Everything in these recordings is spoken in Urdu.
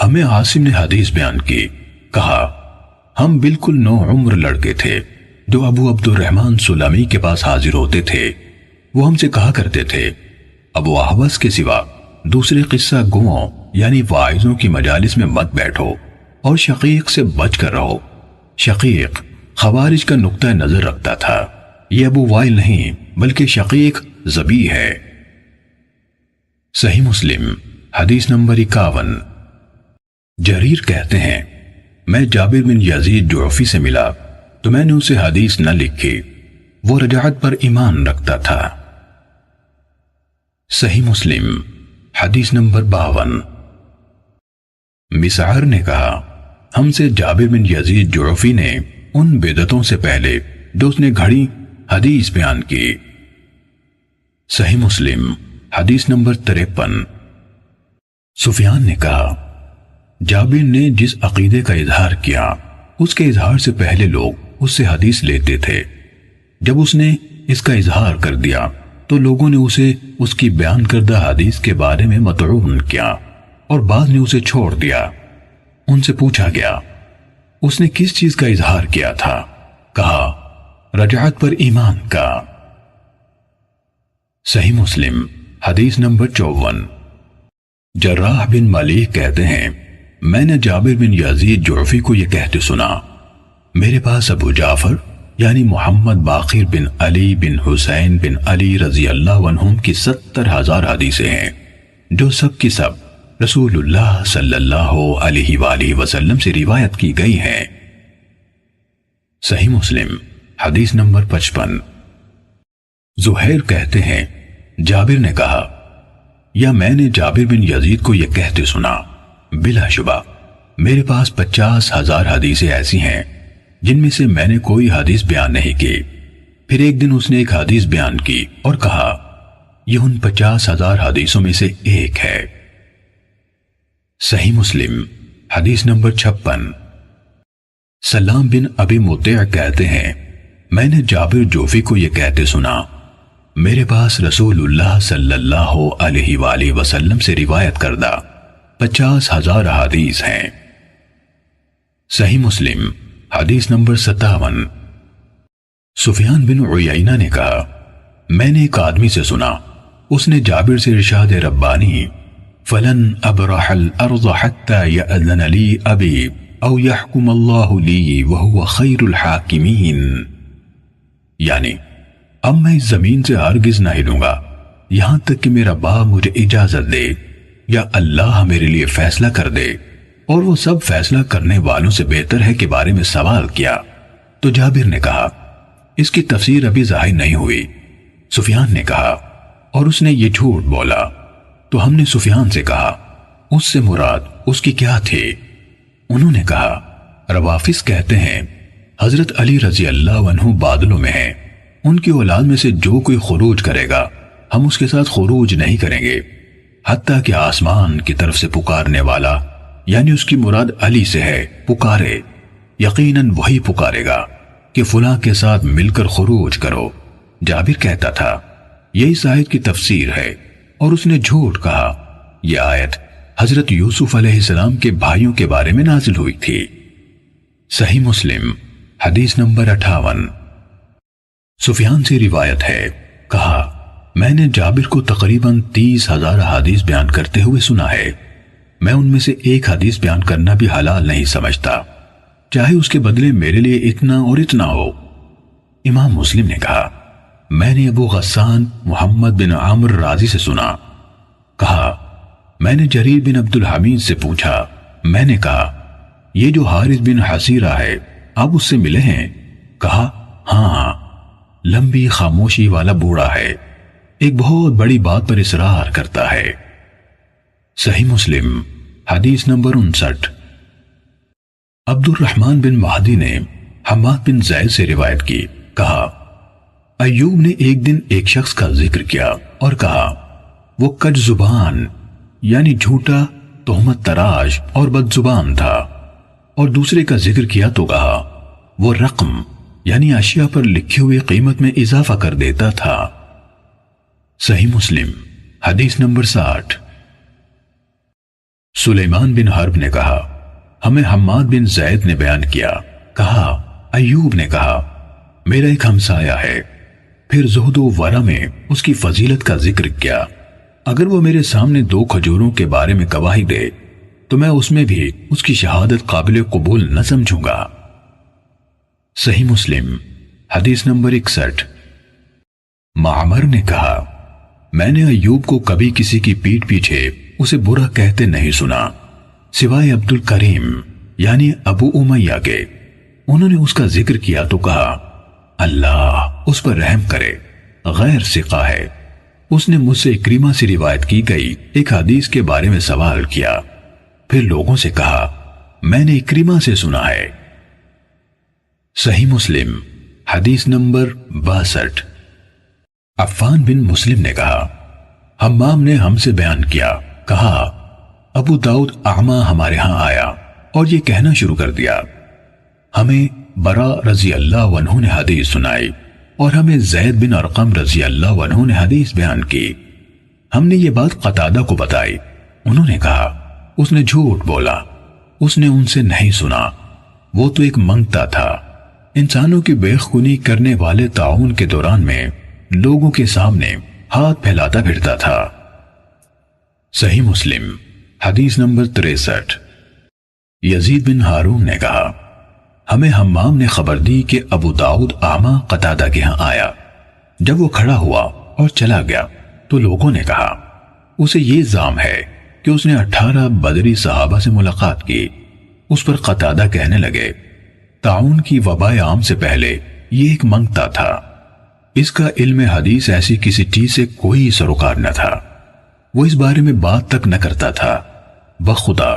ہمیں عاصم نے حدیث بیان کی، کہا ہم بالکل نو عمر لڑکے تھے جو ابو عبد الرحمن سلمی کے پاس حاضر ہوتے تھے۔ وہ ہم سے کہا کرتے تھے ابو احوص کے سوا دوسرے قصہ گوؤں یعنی واعظوں کی مجالس میں مت بیٹھو اور شقیق سے بچ کر رہو۔ شقیق خوارج کا نقطہ نظر رکھتا تھا، یہ ابو وائل نہیں بلکہ شقیق ذبیح ہے۔ صحیح مسلم حدیث نمبر 51۔ جریر کہتے ہیں میں جابر بن یزید جعفی سے ملا تو میں نے اسے حدیث نہ لکھی، وہ رجعت پر ایمان رکھتا تھا۔ صحیح مسلم حدیث نمبر 52۔ مسعر نے کہا ہم سے جابر بن یزید جعفی نے ان بدعتوں سے پہلے جو اس نے گھڑی حدیث بیان کی۔ صحیح مسلم حدیث نمبر 53۔ سفیان نے کہا جابر نے جس عقیدے کا اظہار کیا اس کے اظہار سے پہلے لوگ اس سے حدیث لیتے تھے، جب اس نے اس کا اظہار کر دیا تو لوگوں نے اسے اس کی بیان کردہ حدیث کے بارے میں مطعون کیا اور بعض نے اسے چھوڑ دیا۔ ان سے پوچھا گیا اس نے کس چیز کا اظہار کیا تھا؟ کہا رجعت پر ایمان کا۔ صحیح مسلم حدیث نمبر 54۔ جراح بن ملیک کہتے ہیں میں نے جابر بن یزید جعفی کو یہ کہتے سنا میرے پاس ابو جعفر یعنی محمد باقر بن علی بن حسین بن علی رضی اللہ عنہم کی 70,000 حدیثیں ہیں جو سب کی سب رسول اللہ صلی اللہ علیہ وآلہ وسلم سے روایت کی گئی ہیں۔ صحیح مسلم حدیث نمبر 55۔ زہیر کہتے ہیں جابر نے کہا یا میں نے جابر بن یزید کو یہ کہتے سنا بلا شبہ میرے پاس 50,000 حدیثیں ایسی ہیں جن میں سے میں نے کوئی حدیث بیان نہیں کی۔ پھر ایک دن اس نے ایک حدیث بیان کی اور کہا یہ ان 50,000 حدیثوں میں سے ایک ہے۔ صحیح مسلم حدیث نمبر 56۔ سلام بن ابی مطیع کہتے ہیں میں نے جابر جعفی کو یہ کہتے سنا میرے پاس رسول اللہ صلی اللہ علیہ وآلہ وسلم سے روایت کردہ 50,000 حدیث ہیں۔ صحیح مسلم حدیث نمبر 57۔ سفیان بن عیینہ نے کہا میں نے ایک آدمی سے سنا اس نے جابر سے ارشاد ربانی فلن ابرح الارض حتى يأذن لي ابی او يحكم اللہ لی وهو خیر الحاکمین، یعنی اب میں اس زمین سے ہرگز نہ ہلوں گا یہاں تک کہ میرا باپ مجھے اجازت دے یا اللہ میرے لیے فیصلہ کر دے، اور وہ سب فیصلہ کرنے والوں سے بہتر ہے کے بارے میں سوال کیا تو جابر نے کہا اس کی تفسیر ابھی ظاہر نہیں ہوئی۔ سفیان نے کہا اور اس نے یہ جھوٹ بولا تو ہم نے سفیان سے کہا اس سے مراد اس کی کیا تھی؟ انہوں نے کہا روافظ کہتے ہیں حضرت علی رضی اللہ عنہ بادلوں میں ہیں، ان کی اولاد میں سے جو کوئی خروج کرے گا ہم اس کے ساتھ خروج نہیں کریں گے حتیٰ کہ آسمان کی طرف سے پکارنے والا یعنی اس کی مراد علی سے ہے پکارے، یقیناً وہی پکارے گا کہ فلاں کے ساتھ مل کر خروج کرو۔ جابر کہتا تھا یہ اس آیت کی تفسیر ہے اور اس نے جھوٹ کہا یہ آیت حضرت یوسف علیہ السلام کے بھائیوں کے بارے میں نازل ہوئی تھی۔ صحیح مسلم حدیث نمبر 58۔ سفیان سے روایت ہے کہا میں نے جابر کو تقریباً 30,000 حدیث بیان کرتے ہوئے سنا ہے، میں ان میں سے ایک حدیث بیان کرنا بھی حلال نہیں سمجھتا چاہے اس کے بدلے میرے لیے اتنا اور اتنا ہو۔ امام مسلم نے کہا میں نے ابو غسان محمد بن عامر رازی سے سنا، کہا میں نے جریر بن عبد الحمید سے پوچھا، میں نے کہا یہ جو حارث بن حسیرہ ہے آپ اس سے ملے ہیں؟ کہا ہاں، لمبی خاموشی والا بوڑھا ہے، ایک بہت بڑی بات پر اصرار کرتا ہے۔ صحیح مسلم حدیث نمبر 59۔ عبد الرحمن بن مہدی نے حماد بن زید سے روایت کی، کہا ایوب نے ایک دن ایک شخص کا ذکر کیا اور کہا وہ کج زبان یعنی جھوٹا، تہمت تراش اور بد زبان تھا، اور دوسرے کا ذکر کیا تو کہا وہ رقم یعنی اشیاء پر لکھی ہوئی قیمت میں اضافہ کر دیتا تھا۔ صحیح مسلم حدیث نمبر 60۔ سلیمان بن حرب نے کہا ہمیں حماد بن زید نے بیان کیا، کہا ایوب نے کہا میرا ایک ہمسایہ ہے، پھر زہد و ورع میں اس کی فضیلت کا ذکر کیا، اگر وہ میرے سامنے 2 کھجوروں کے بارے میں گواہی دے تو میں اس میں بھی اس کی شہادت قابل قبول نہ سمجھوں گا۔ صحیح مسلم حدیث نمبر 61۔ معمر نے کہا میں نے ایوب کو کبھی کسی کی پیٹھ پیچھے اسے برا کہتے نہیں سنا سوائے عبد الکریم یعنی ابو امیہ کے، انہوں نے اس کا ذکر کیا تو کہا اللہ اس پر رحم کرے، غیر ثقہ ہے۔ اس نے مجھ سے اکریمہ سے روایت کی گئی ایک حدیث کے بارے میں سوال کیا، پھر لوگوں سے کہا میں نے اکریمہ سے سنا ہے۔ صحیح مسلم حدیث نمبر 62۔ عفان بن مسلم نے کہا حمام نے ہم سے بیان کیا، کہا ابو داؤد اعمہ ہمارے ہاں آیا اور یہ کہنا شروع کر دیا ہمیں برا رضی اللہ عنہ نے حدیث سنائی اور ہمیں زید بن ارقم رضی اللہ عنہ نے حدیث بیان کی۔ ہم نے یہ بات قتادہ کو بتائی، انہوں نے کہا اس نے جھوٹ بولا، اس نے ان سے نہیں سنا، وہ تو ایک منگتا تھا، انسانوں کی بے خونی کرنے والے طاعون کے دوران میں لوگوں کے سامنے ہاتھ پھیلاتا پھرتا تھا۔ صحیح مسلم حدیث نمبر 63۔ یزید بن ہارون نے کہا ہمیں حمام نے خبر دی کہ ابو داؤد اعمہ قتادہ کے ہاں آیا، جب وہ کھڑا ہوا اور چلا گیا تو لوگوں نے کہا اسے یہ الزام ہے کہ اس نے 18 بدری صحابہ سے ملاقات کی۔ اس پر قتادہ کہنے لگے طاعون کی وبا عام سے پہلے یہ ایک منگتا تھا، اس کا علم حدیث ایسی کسی چیز سے کوئی سروکار نہ تھا، وہ اس بارے میں بات تک نہ کرتا تھا۔ بخدا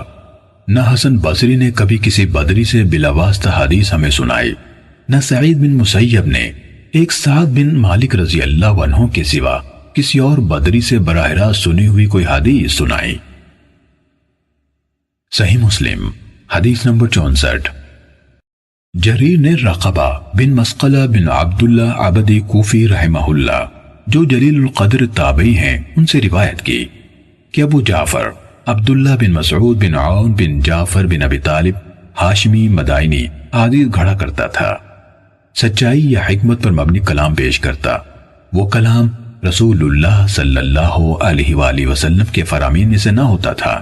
نہ حسن بصری نے کبھی کسی بدری سے بلا واسطہ حدیث ہمیں سنائی، نہ سعید بن مسیب نے ایک سعد بن مالک رضی اللہ عنہ کے سوا کسی اور بدری سے براہ راست سنی ہوئی کوئی حدیث سنائی۔ صحیح مسلم حدیث نمبر 64۔ جریر نے رقبہ بن مسقلہ بن عبداللہ عبدی کوفی رحمہ اللہ جو جلیل القدر تابعی ہیں ان سے روایت کی کہ ابو جعفر عبداللہ بن مسعود بن عون بن جعفر بن ابی طالب ہاشمی مدائنی حدیث گھڑا کرتا تھا، سچائی یا حکمت پر مبنی کلام پیش کرتا، وہ کلام رسول اللہ صلی اللہ علیہ وآلہ وسلم کے فرامین میں سے نہ ہوتا تھا،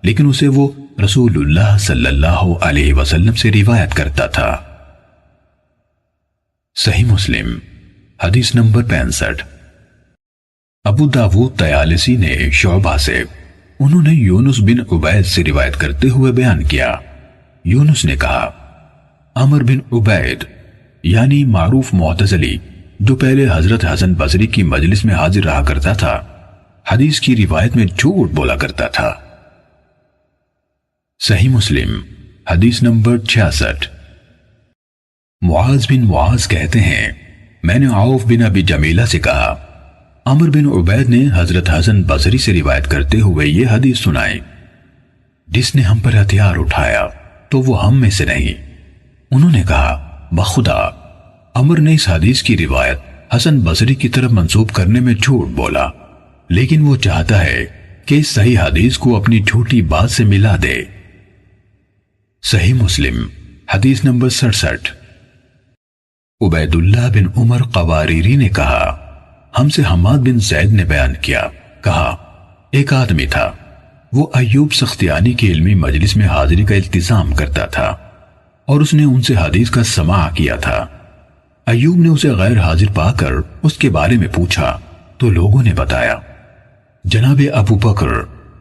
لیکن اسے وہ رسول اللہ صلی اللہ علیہ وسلم سے روایت کرتا تھا۔ صحیح مسلم حدیث نمبر 65۔ ابو داود طیالسی نے شعبہ سے، انہوں نے یونس بن عبید سے روایت کرتے ہوئے بیان کیا، یونس نے کہا عمر بن عبید یعنی معروف معتزلی جو پہلے حضرت حسن بصری کی مجلس میں حاضر رہا کرتا تھا، حدیث کی روایت میں جھوٹ بولا کرتا تھا۔ صحیح مسلم حدیث نمبر 66۔ معاذ بن معاذ کہتے ہیں میں نے عوف بن ابی جمیلہ سے کہا عمر بن عبید نے حضرت حسن بصری سے روایت کرتے ہوئے یہ حدیث سنائی، جس نے ہم پر ہتھیار اٹھایا تو وہ ہم میں سے نہیں۔ انہوں نے کہا بخدا عمر نے اس حدیث کی روایت حسن بصری کی طرف منسوب کرنے میں جھوٹ بولا، لیکن وہ چاہتا ہے کہ اس صحیح حدیث کو اپنی جھوٹی بات سے ملا دے۔ صحیح مسلم حدیث نمبر 67۔ عبید اللہ بن عمر قواریری نے کہا ہم سے حماد بن زید نے بیان کیا، کہا ایک آدمی تھا، وہ ایوب سختیانی کی علمی مجلس میں حاضری کا التزام کرتا تھا اور اس نے ان سے حدیث کا سماع کیا تھا۔ ایوب نے اسے غیر حاضر پا کر اس کے بارے میں پوچھا تو لوگوں نے بتایا جناب ابو بکر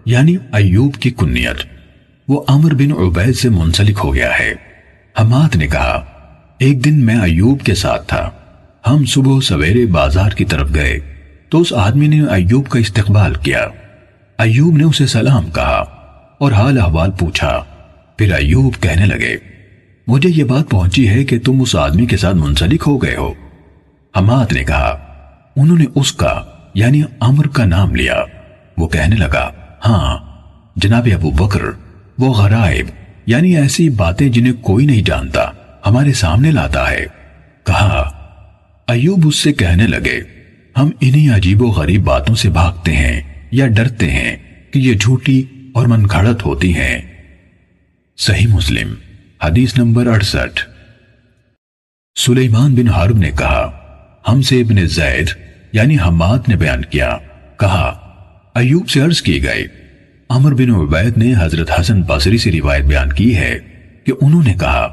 یعنی ایوب کی کنیت، وہ عمر بن عبید سے منسلک ہو گیا ہے۔ حماد نے کہا ایک دن میں ایوب کے ساتھ تھا، ہم صبح سویرے بازار کی طرف گئے تو اس آدمی نے ایوب کا استقبال کیا، ایوب نے اسے سلام کہا اور حال احوال پوچھا، پھر ایوب کہنے لگے مجھے یہ بات پہنچی ہے کہ تم اس آدمی کے ساتھ منسلک ہو گئے ہو۔ حماد نے کہا انہوں نے اس کا یعنی عمر کا نام لیا، وہ کہنے لگا ہاں جناب ابو بکر، وہ غرائب یعنی ایسی باتیں جنہیں کوئی نہیں جانتا ہمارے سامنے لاتا ہے۔ کہا ایوب اس سے کہنے لگے ہم انہی عجیب و غریب باتوں سے بھاگتے ہیں یا ڈرتے ہیں کہ یہ جھوٹی اور من گھڑت ہوتی ہیں۔ صحیح مسلم حدیث نمبر 68۔ سلیمان بن حرب نے کہا، ہم سے ابن زید یعنی حماد نے بیان کیا، کہا ایوب سے عرض کی گئی۔ عمر بن عبید نے حضرت حسن بصری سے روایت بیان کی ہے کہ انہوں نے کہا،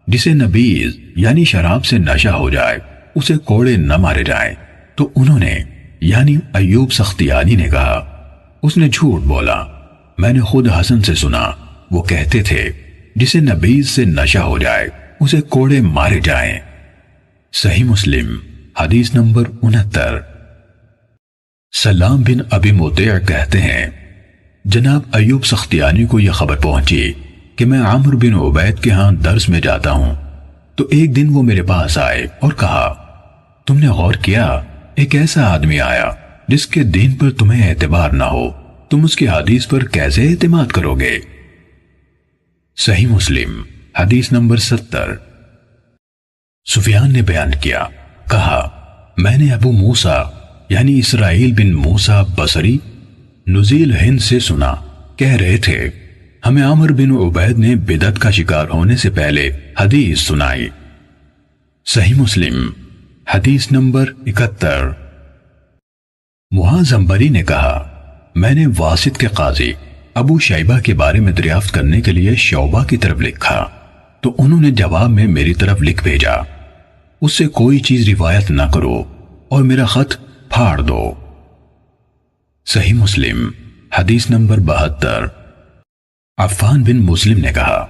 جسے نبیذ یعنی شراب سے نشہ ہو جائے اسے کوڑے نہ مارے جائیں۔ تو انہوں نے یعنی ایوب سختیانی نے کہا، اس نے جھوٹ بولا، میں نے خود حسن سے سنا، وہ کہتے تھے جسے نبیذ سے نشہ ہو جائے اسے کوڑے مارے جائیں۔ صحیح مسلم حدیث نمبر 69۔ سلام بن ابی مطیع کہتے ہیں، جناب ایوب سختیانی کو یہ خبر پہنچی کہ میں عمر بن عبید کے ہاں درس میں جاتا ہوں، تو ایک دن وہ میرے پاس آئے اور کہا، تم نے غور کیا ایک ایسا آدمی آیا جس کے دین پر تمہیں اعتبار نہ ہو، تم اس کی حدیث پر کیسے اعتماد کرو گے؟ صحیح مسلم حدیث نمبر 70۔ سفیان نے بیان کیا، کہا میں نے ابو موسیٰ یعنی اسرائیل بن موسیٰ بصری نزیل ہند سے سنا، کہہ رہے تھے ہمیں عمر بن عبید نے بدعت کا شکار ہونے سے پہلے حدیث سنائی۔ صحیح مسلم حدیث نمبر 71۔ معاذ عنبری نے کہا، میں نے واسط کے قاضی ابو شیبہ کے بارے میں دریافت کرنے کے لیے شعبہ کی طرف لکھا، تو انہوں نے جواب میں میری طرف لکھ بھیجا، اس سے کوئی چیز روایت نہ کرو اور میرا خط پھاڑ دو۔ صحیح مسلم حدیث نمبر 72۔ عفان بن مسلم نے کہا،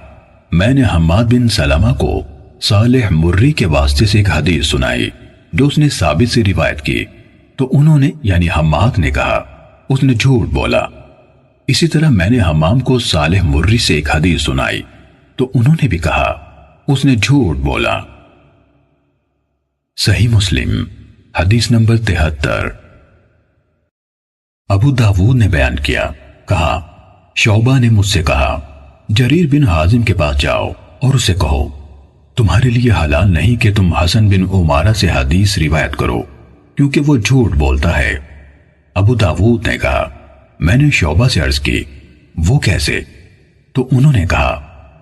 میں نے حماد بن سلمہ کو صالح مری کے واسطے سے ایک حدیث سنائی جو اس نے ثابت سے روایت کی، تو انہوں نے یعنی حماد نے کہا اس نے جھوٹ بولا۔ اسی طرح میں نے حمام کو صالح مری سے ایک حدیث سنائی، تو انہوں نے بھی کہا اس نے جھوٹ بولا۔ صحیح مسلم حدیث نمبر 73۔ ابو داود نے بیان کیا، کہا شعبہ نے مجھ سے کہا، جریر بن حازم کے پاس جاؤ اور اسے کہو تمہارے لیے حلال نہیں کہ تم حسن بن عمارہ سے حدیث روایت کرو، کیونکہ وہ جھوٹ بولتا ہے۔ ابو داود نے کہا، میں نے شعبہ سے عرض کی، وہ کیسے؟ تو انہوں نے کہا،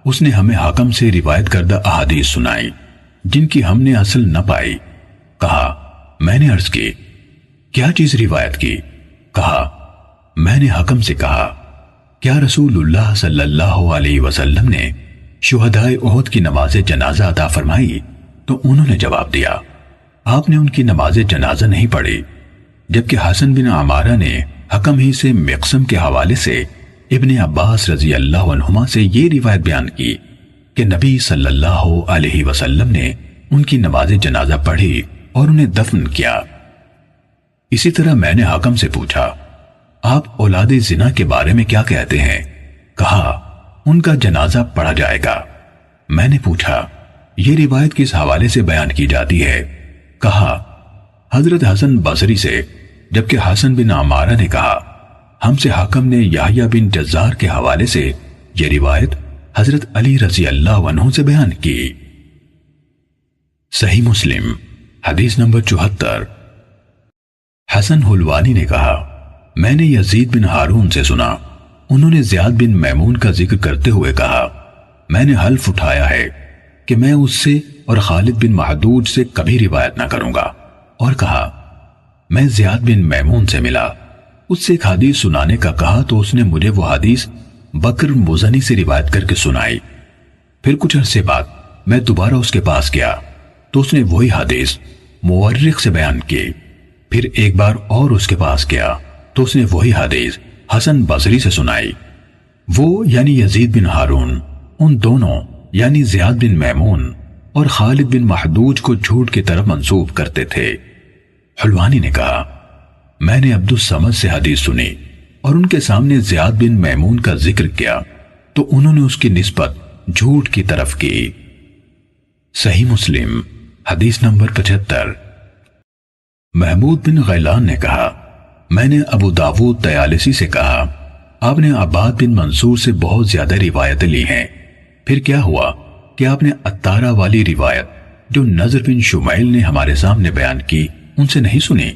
اس نے ہمیں حکم سے روایت کردہ احادیث سنائی جن کی ہم نے اصل نہ پائی۔ کہا، میں نے عرض کی، کیا چیز روایت کی؟ کہا، میں نے حکم سے کہا، کیا رسول اللہ صلی اللہ علیہ وسلم نے شہدائے احد کی نماز جنازہ عطا فرمائی؟ تو انہوں نے جواب دیا، آپ نے ان کی نماز جنازہ نہیں پڑھی۔ جبکہ حسن بن عمارہ نے حکم ہی سے مقسم کے حوالے سے ابن عباس رضی اللہ عنہما سے یہ روایت بیان کی کہ نبی صلی اللہ علیہ وسلم نے ان کی نماز جنازہ پڑھی اور انہیں دفن کیا۔ اسی طرح میں نے حکم سے پوچھا، آپ اولاد زنا کے بارے میں کیا کہتے ہیں؟ کہا، ان کا جنازہ پڑھا جائے گا۔ میں نے پوچھا، یہ روایت کس حوالے سے بیان کی جاتی ہے؟ کہا، حضرت حسن بصری سے، جبکہ حسن بن عمارہ نے کہا، ہم سے حکم نے یحییٰ بن جزار کے حوالے سے یہ روایت حضرت علی رضی اللہ عنہ سے بیان کی۔ صحیح مسلم حدیث نمبر 74۔ حسن حلوانی نے کہا، میں نے یزید بن ہارون سے سنا، انہوں نے زیاد بن میمون کا ذکر کرتے ہوئے کہا، میں نے حلف اٹھایا ہے کہ میں اس سے اور خالد بن محدود سے کبھی روایت نہ کروں گا، اور کہا، میں زیاد بن میمون سے ملا، اس سے ایک حدیث سنانے کا کہا تو اس نے مجھے وہ حدیث بکر مزنی سے روایت کر کے سنائی۔ پھر کچھ عرصے بعد میں دوبارہ اس کے پاس گیا تو اس نے وہی حدیث مورخ سے بیان کی۔ پھر ایک بار اور اس کے پاس گیا تو اس نے وہی حدیث حسن بصری سے سنائی۔ وہ یعنی یزید بن ہارون ان دونوں یعنی زیاد بن میمون اور خالد بن محدود کو جھوٹ کی طرف منسوب کرتے تھے۔ حلوانی نے کہا، میں نے عبد الصمد سے حدیث سنی اور ان کے سامنے زیاد بن میمون کا ذکر کیا تو انہوں نے اس کی نسبت جھوٹ کی طرف کی۔ صحیح مسلم حدیث نمبر 75۔ محمود بن غیلان نے کہا، میں نے ابو داود طیالسی سے کہا، آپ نے عباد بن منصور سے بہت زیادہ روایتیں لی ہیں، پھر کیا ہوا کہ آپ نے اتارہ والی روایت جو نضر بن شمیل نے ہمارے سامنے بیان کی ان سے نہیں سنی؟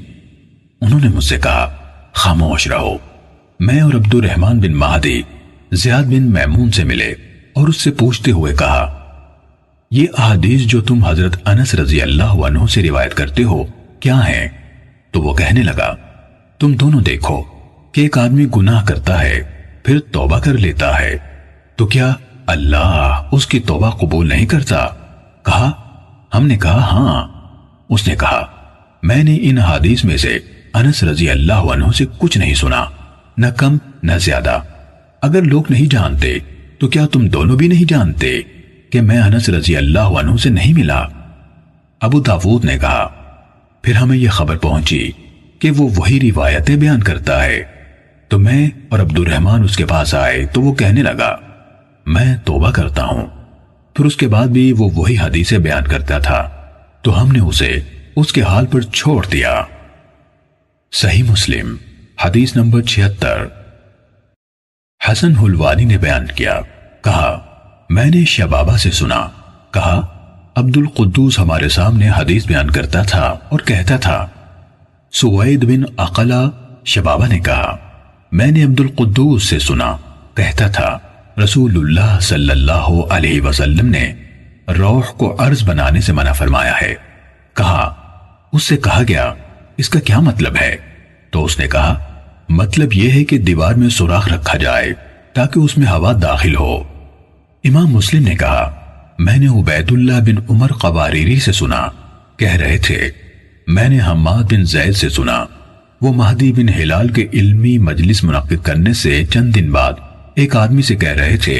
انہوں نے مجھ سے کہا، خاموش رہو، میں اور عبد الرحمن بن مہدی زیاد بن میمون سے ملے اور اس سے پوچھتے ہوئے کہا، یہ احادیث جو تم حضرت انس رضی اللہ عنہ سے روایت کرتے ہو کیا ہیں؟ تو وہ کہنے لگا، تم دونوں دیکھو کہ ایک آدمی گناہ کرتا ہے پھر توبہ کر لیتا ہے تو کیا اللہ اس کی توبہ قبول نہیں کرتا؟ کہا، ہم نے کہا ہاں۔ اس نے کہا، میں نے ان حدیث میں سے انس رضی اللہ عنہ سے کچھ نہیں سنا، نہ کم نہ زیادہ۔ اگر لوگ نہیں جانتے تو کیا تم دونوں بھی نہیں جانتے کہ میں انس رضی اللہ عنہ سے نہیں ملا؟ ابو داود نے کہا، پھر ہمیں یہ خبر پہنچی کہ وہ وہی روایتیں بیان کرتا ہے، تو میں اور عبد الرحمن اس کے پاس آئے تو وہ کہنے لگا، میں توبہ کرتا ہوں۔ پھر اس کے بعد بھی وہ وہی حدیثیں بیان کرتا تھا تو ہم نے اسے اس کے حال پر چھوڑ دیا۔ صحیح مسلم حدیث نمبر 76۔ حسن حلوانی نے بیان کیا، کہا، میں نے شبابہ سے سنا، کہا، عبد القدوس ہمارے سامنے حدیث بیان کرتا تھا اور کہتا تھا۔ سوید بن عقلہ شبابہ نے کہا، میں نے عبد القدوس سے سنا، کہتا تھا رسول اللہ صلی اللہ علیہ وسلم نے روح کو عرض بنانے سے منع فرمایا ہے۔ کہا، اس سے کہا گیا اس کا کیا مطلب ہے؟ تو اس نے کہا، مطلب یہ ہے کہ دیوار میں سوراخ رکھا جائے تاکہ اس میں ہوا داخل ہو۔ امام مسلم نے کہا، میں نے عبید اللہ بن عمر قواریری سے سنا، کہہ رہے تھے، میں نے حماد بن زید سے سنا، وہ مہدی بن ہلال کے علمی مجلس منعقد کرنے سے چند دن بعد ایک آدمی سے کہہ رہے تھے،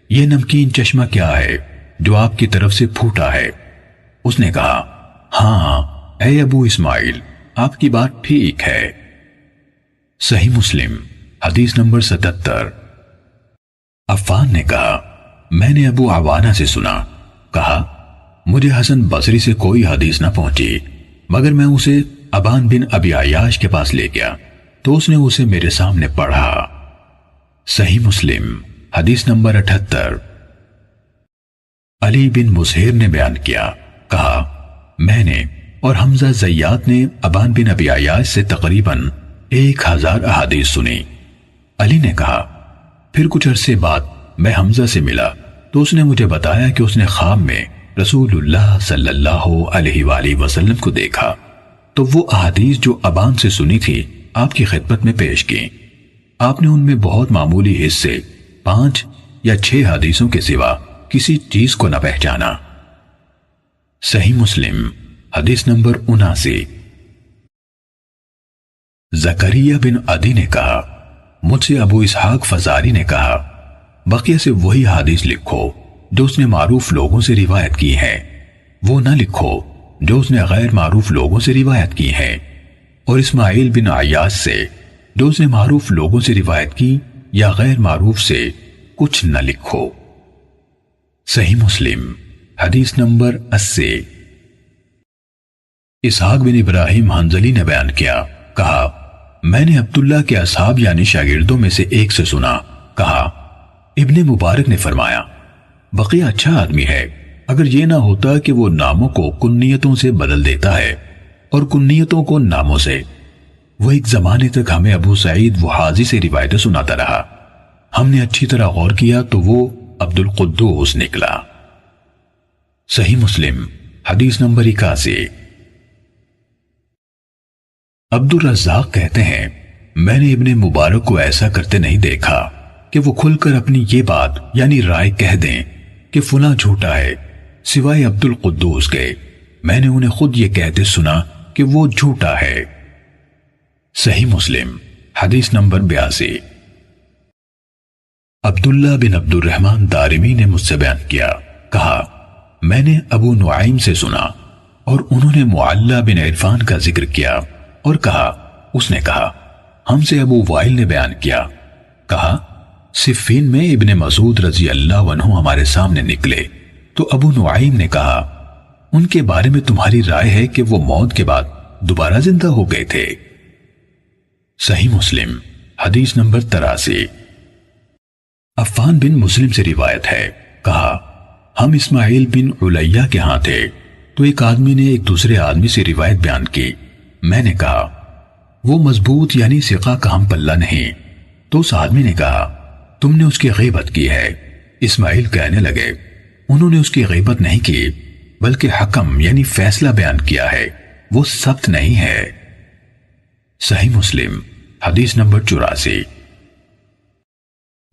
یہ نمکین چشمہ کیا ہے جو آپ کی طرف سے پھوٹا ہے؟ اس نے کہا، ہاں اے ابو اسماعیل، آپ کی بات ٹھیک ہے۔ صحیح مسلم حدیث نمبر 77۔ عفان نے کہا، میں نے ابو عوانہ سے سنا، کہا، مجھے حسن بصری سے کوئی حدیث نہ پہنچی مگر میں اسے ابان بن ابی عیاش کے پاس لے گیا تو اس نے اسے میرے سامنے پڑھا۔ صحیح مسلم حدیث نمبر 78۔ علی بن مسہر نے بیان کیا، کہا، میں نے اور حمزہ زیات نے ابان بن ابی عیاش سے تقریباً 1000 احادیث سنی۔ علی نے کہا، پھر کچھ عرصے بعد میں حمزہ سے ملا تو اس نے مجھے بتایا کہ اس نے خواب میں رسول اللہ صلی اللہ علیہ وآلہ وسلم کو دیکھا تو وہ احادیث جو ابان سے سنی تھی آپ کی خدمت میں پیش کی۔ آپ نے ان میں بہت معمولی حصے 5 یا 6 حدیثوں کے سوا کسی چیز کو نہ پہچانا۔ صحیح مسلم حدیث نمبر 79۔ زکریا بن عدی نے کہا، مجھ سے ابو اسحاق فزاری نے کہا، بقیہ سے وہی حدیث لکھو جو اس نے معروف لوگوں سے روایت کی ہے، وہ نہ لکھو جو اس نے غیر معروف لوگوں سے روایت کی ہے، اور اسماعیل بن عیاش سے جو اس نے معروف لوگوں سے روایت کی یا غیر معروف سے کچھ نہ لکھو۔ صحیح مسلم حدیث نمبر 80۔ اسحاق بن ابراہیم حنظلی نے بیان کیا، کہا، میں نے عبداللہ کے اصحاب یعنی شاگردوں میں سے ایک سے سنا، کہا، ابن مبارک نے فرمایا، بقیہ اچھا آدمی ہے اگر یہ نہ ہوتا کہ وہ ناموں کو کنیتوں سے بدل دیتا ہے اور کنیتوں کو ناموں سے۔ وہ ایک زمانے تک ہمیں ابو سعید وحازی سے روایتیں سناتا رہا، ہم نے اچھی طرح غور کیا تو وہ عبد القدوس نکلا۔ صحیح مسلم حدیث نمبر 81۔ عبد الرزاق کہتے ہیں، میں نے ابن مبارک کو ایسا کرتے نہیں دیکھا کہ وہ کھل کر اپنی یہ بات یعنی رائے کہہ دیں کہ فلاں جھوٹا ہے، سوائے عبد القدوس کے میں نے انہیں خود یہ کہتے سنا کہ وہ جھوٹا ہے۔ صحیح مسلم حدیث نمبر 82۔ عبداللہ بن عبد الرحمن دارمی نے مجھ سے بیان کیا، کہا، میں نے ابو نعیم سے سنا اور انہوں نے معلّہ بن عرفان کا ذکر کیا اور کہا، اس نے کہا، ہم سے ابو وائل نے بیان کیا، کہا، صفین میں ابن مسعود رضی اللہ عنہ ہمارے سامنے نکلے تو ابو نعیم نے کہا، ان کے بارے میں تمہاری رائے ہے کہ وہ موت کے بعد دوبارہ زندہ ہو گئے تھے۔ صحیح مسلم حدیث نمبر 83۔ عفان بن مسلم سے روایت ہے، کہا، ہم اسماعیل بن علیہ کے ہاں تھے تو ایک آدمی نے ایک دوسرے آدمی سے روایت بیان کی۔ میں نے کہا، وہ مضبوط یعنی ثقہ کا ہم پلہ نہیں، تو اس آدمی نے کہا تم نے اس کی غیبت کی ہے۔ اسماعیل کہنے لگے انہوں نے اس کی غیبت نہیں کی بلکہ حکم یعنی فیصلہ بیان کیا ہے، وہ ثبت نہیں ہے۔ صحیح مسلم حدیث نمبر 84۔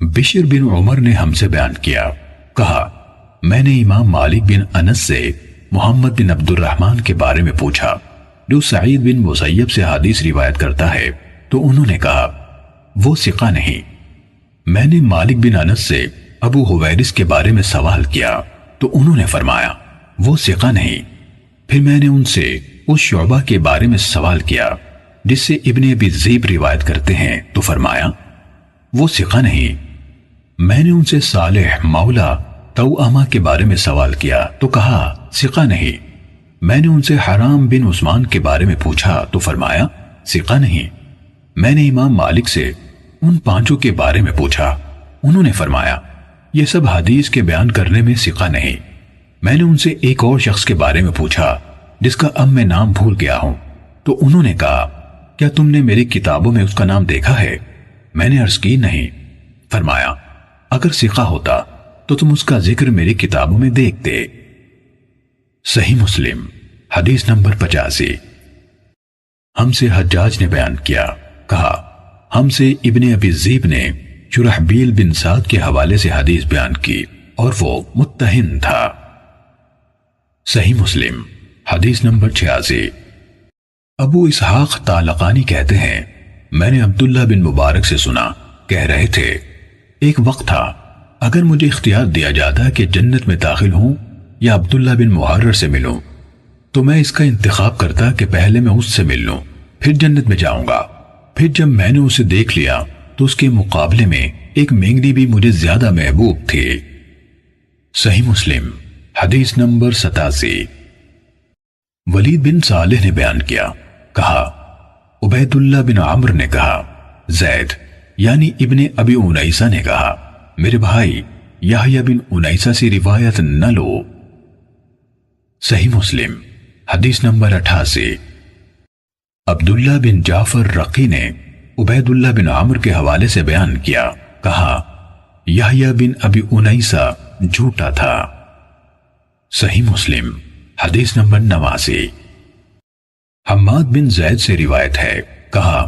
بشر بن عمر نے ہم سے بیان کیا، کہا میں نے امام مالک بن انس سے محمد بن عبد الرحمن کے بارے میں پوچھا جو سعید بن مسیب سے حدیث روایت کرتا ہے، تو انہوں نے کہا وہ ثقہ نہیں۔ میں نے مالک بن انس سے ابو حویرث کے بارے میں سوال کیا تو انہوں نے فرمایا وہ ثقہ نہیں۔ پھر میں نے ان سے اس شعبہ کے بارے میں سوال کیا جس سے ابن ابی ذئب روایت کرتے ہیں، تو فرمایا وہ ثقہ نہیں۔ میں نے ان سے صالح مولا توأمہ کے بارے میں سوال کیا تو کہا ثقہ نہیں۔ میں نے ان سے حرام بن عثمان کے بارے میں پوچھا تو فرمایا ثقہ نہیں۔ میں نے امام مالک سے ان پانچوں کے بارے میں پوچھا، انہوں نے فرمایا یہ سب حدیث کے بیان کرنے میں ثقہ نہیں۔ میں نے ان سے ایک اور شخص کے بارے میں پوچھا جس کا اب میں نام بھول گیا ہوں، تو انہوں نے کہا کیا تم نے میری کتابوں میں اس کا نام دیکھا ہے؟ میں نے عرض کی نہیں۔ فرمایا اگر ثقہ ہوتا تو تم اس کا ذکر میری کتابوں میں دیکھتے۔ صحیح مسلم حدیث نمبر 85۔ ہم سے حجاج نے بیان کیا، کہا ہم سے ابن ابی ذئب نے شرحبیل بن سعد کے حوالے سے حدیث بیان کی اور وہ متہم تھا۔ صحیح مسلم حدیث نمبر 86۔ ابو اسحاق طالقانی کہتے ہیں میں نے عبداللہ بن مبارک سے سنا، کہہ رہے تھے ایک وقت تھا اگر مجھے اختیار دیا جاتا کہ جنت میں داخل ہوں یا عبداللہ بن محرر سے ملوں تو میں اس کا انتخاب کرتا کہ پہلے میں اس سے مل لوں پھر جنت میں جاؤں گا۔ پھر جب میں نے اسے دیکھ لیا تو اس کے مقابلے میں ایک مینگنی بھی مجھے زیادہ محبوب تھی۔ صحیح مسلم حدیث نمبر 87۔ ولید بن صالح نے بیان کیا، کہا عبید اللہ بن عمرو نے کہا زید یعنی ابن ابی انیسہ نے کہا میرے بھائی یحییٰ بن انیسہ سے روایت نہ لو۔ صحیح مسلم حدیث نمبر 88۔ عبداللہ بن جعفر رقی نے عبید اللہ بن عمرو کے حوالے سے بیان کیا، کہا یحییٰ بن ابی انیسہ جھوٹا تھا۔ صحیح مسلم حدیث نمبر 89۔ حماد بن زید سے روایت ہے، کہا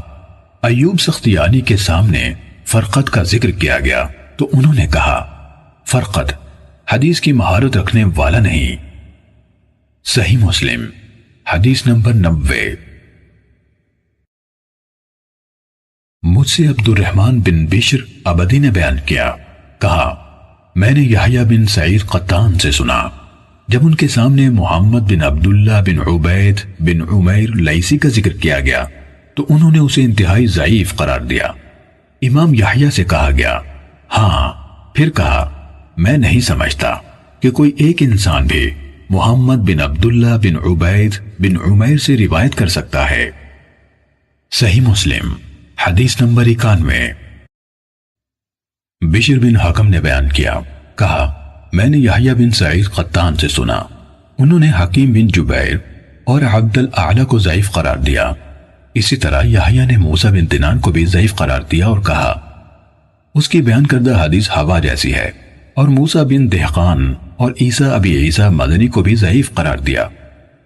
ایوب سختیانی کے سامنے فرقت کا ذکر کیا گیا تو انہوں نے کہا فرقت حدیث کی مہارت رکھنے والا نہیں۔ صحیح مسلم حدیث نمبر 90۔ مجھ سے عبد الرحمن بن بشر عبدی نے بیان کیا، کہا میں نے یحییٰ بن سعید قطان سے سنا جب ان کے سامنے محمد بن عبداللہ بن عبید بن عمیر لیثی کا ذکر کیا گیا تو انہوں نے اسے انتہائی ضعیف قرار دیا۔ امام یحییٰ سے کہا گیا ہاں، پھر کہا میں نہیں سمجھتا کہ کوئی ایک انسان بھی محمد بن عبداللہ بن عبید بن عمیر سے روایت کر سکتا ہے۔ صحیح مسلم حدیث نمبر 91۔ بشر بن حکم نے بیان کیا، کہا میں نے یحییٰ بن سعید قطان سے سنا، انہوں نے حکیم بن جبیر اور عبد الاعلی کو ضعیف قرار دیا۔ اسی طرح یحییٰ نے موسیٰ بن دینان کو بھی ضعیف قرار دیا اور کہا اس کی بیان کردہ حدیث ہوا جیسی ہے، اور موسیٰ بن دہقان اور عیسیٰ ابی عیسیٰ مدنی کو بھی ضعیف قرار دیا۔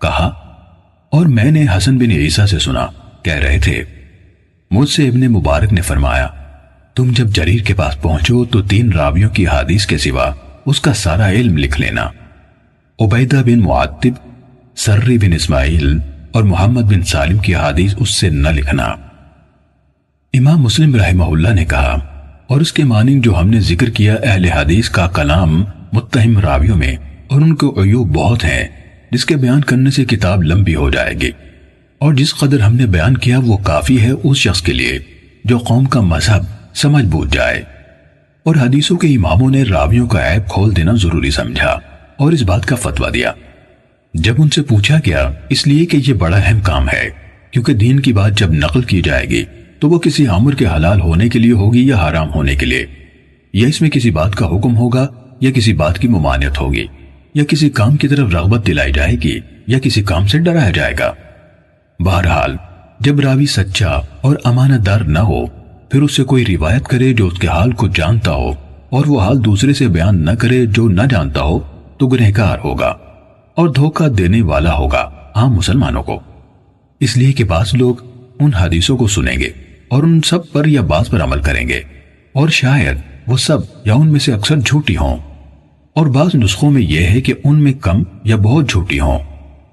کہا اور میں نے حسن بن عیسیٰ سے سنا، کہہ رہے تھے مجھ سے ابن مبارک نے فرمایا تم جب جریر کے پاس پہنچو تو 3 راویوں کی حدیث کے سوا اس کا سارا علم لکھ لینا، عبیدہ بن معتب، سری بن اسماعیل اور محمد بن سالم کی حدیث اس سے نہ لکھنا۔ امام مسلم رحمہ اللہ نے کہا اور اس کے معنی جو ہم نے ذکر کیا اہل حدیث کا کلام متہم راویوں میں اور ان کے عیوب بہت ہیں جس کے بیان کرنے سے کتاب لمبی ہو جائے گی، اور جس قدر ہم نے بیان کیا وہ کافی ہے اس شخص کے لیے جو قوم کا مذہب سمجھ بوجھ جائے۔ اور حدیثوں کے اماموں نے راویوں کا عیب کھول دینا ضروری سمجھا اور اس بات کا فتویٰ دیا۔ جب ان سے پوچھا گیا اس لیے کہ یہ بڑا اہم کام ہے، کیونکہ دین کی بات جب نقل کی جائے گی تو وہ کسی امر کے حلال ہونے کے لیے ہوگی یا حرام ہونے کے لیے، یا اس میں کسی بات کا حکم ہوگا یا کسی بات کی ممانعت ہوگی، یا کسی کام کی طرف رغبت دلائی جائے گی یا کسی کام سے ڈرایا جائے گا۔ بہرحال جب راوی سچا اور امانت دار نہ ہو پھر اس سے کوئی روایت کرے جو اس کے حال کو جانتا ہو اور وہ حال دوسرے سے بیان نہ کرے جو نہ جانتا ہو تو گنہگار ہوگا اور دھوکہ دینے والا ہوگا عام مسلمانوں کو۔ اس لیے کہ بعض لوگ ان حدیثوں کو سنیں گے اور ان سب پر یا بعض پر عمل کریں گے، اور شاید وہ سب یا ان میں سے اکثر جھوٹی ہوں، اور بعض نسخوں میں یہ ہے کہ ان میں کم یا بہت جھوٹی ہوں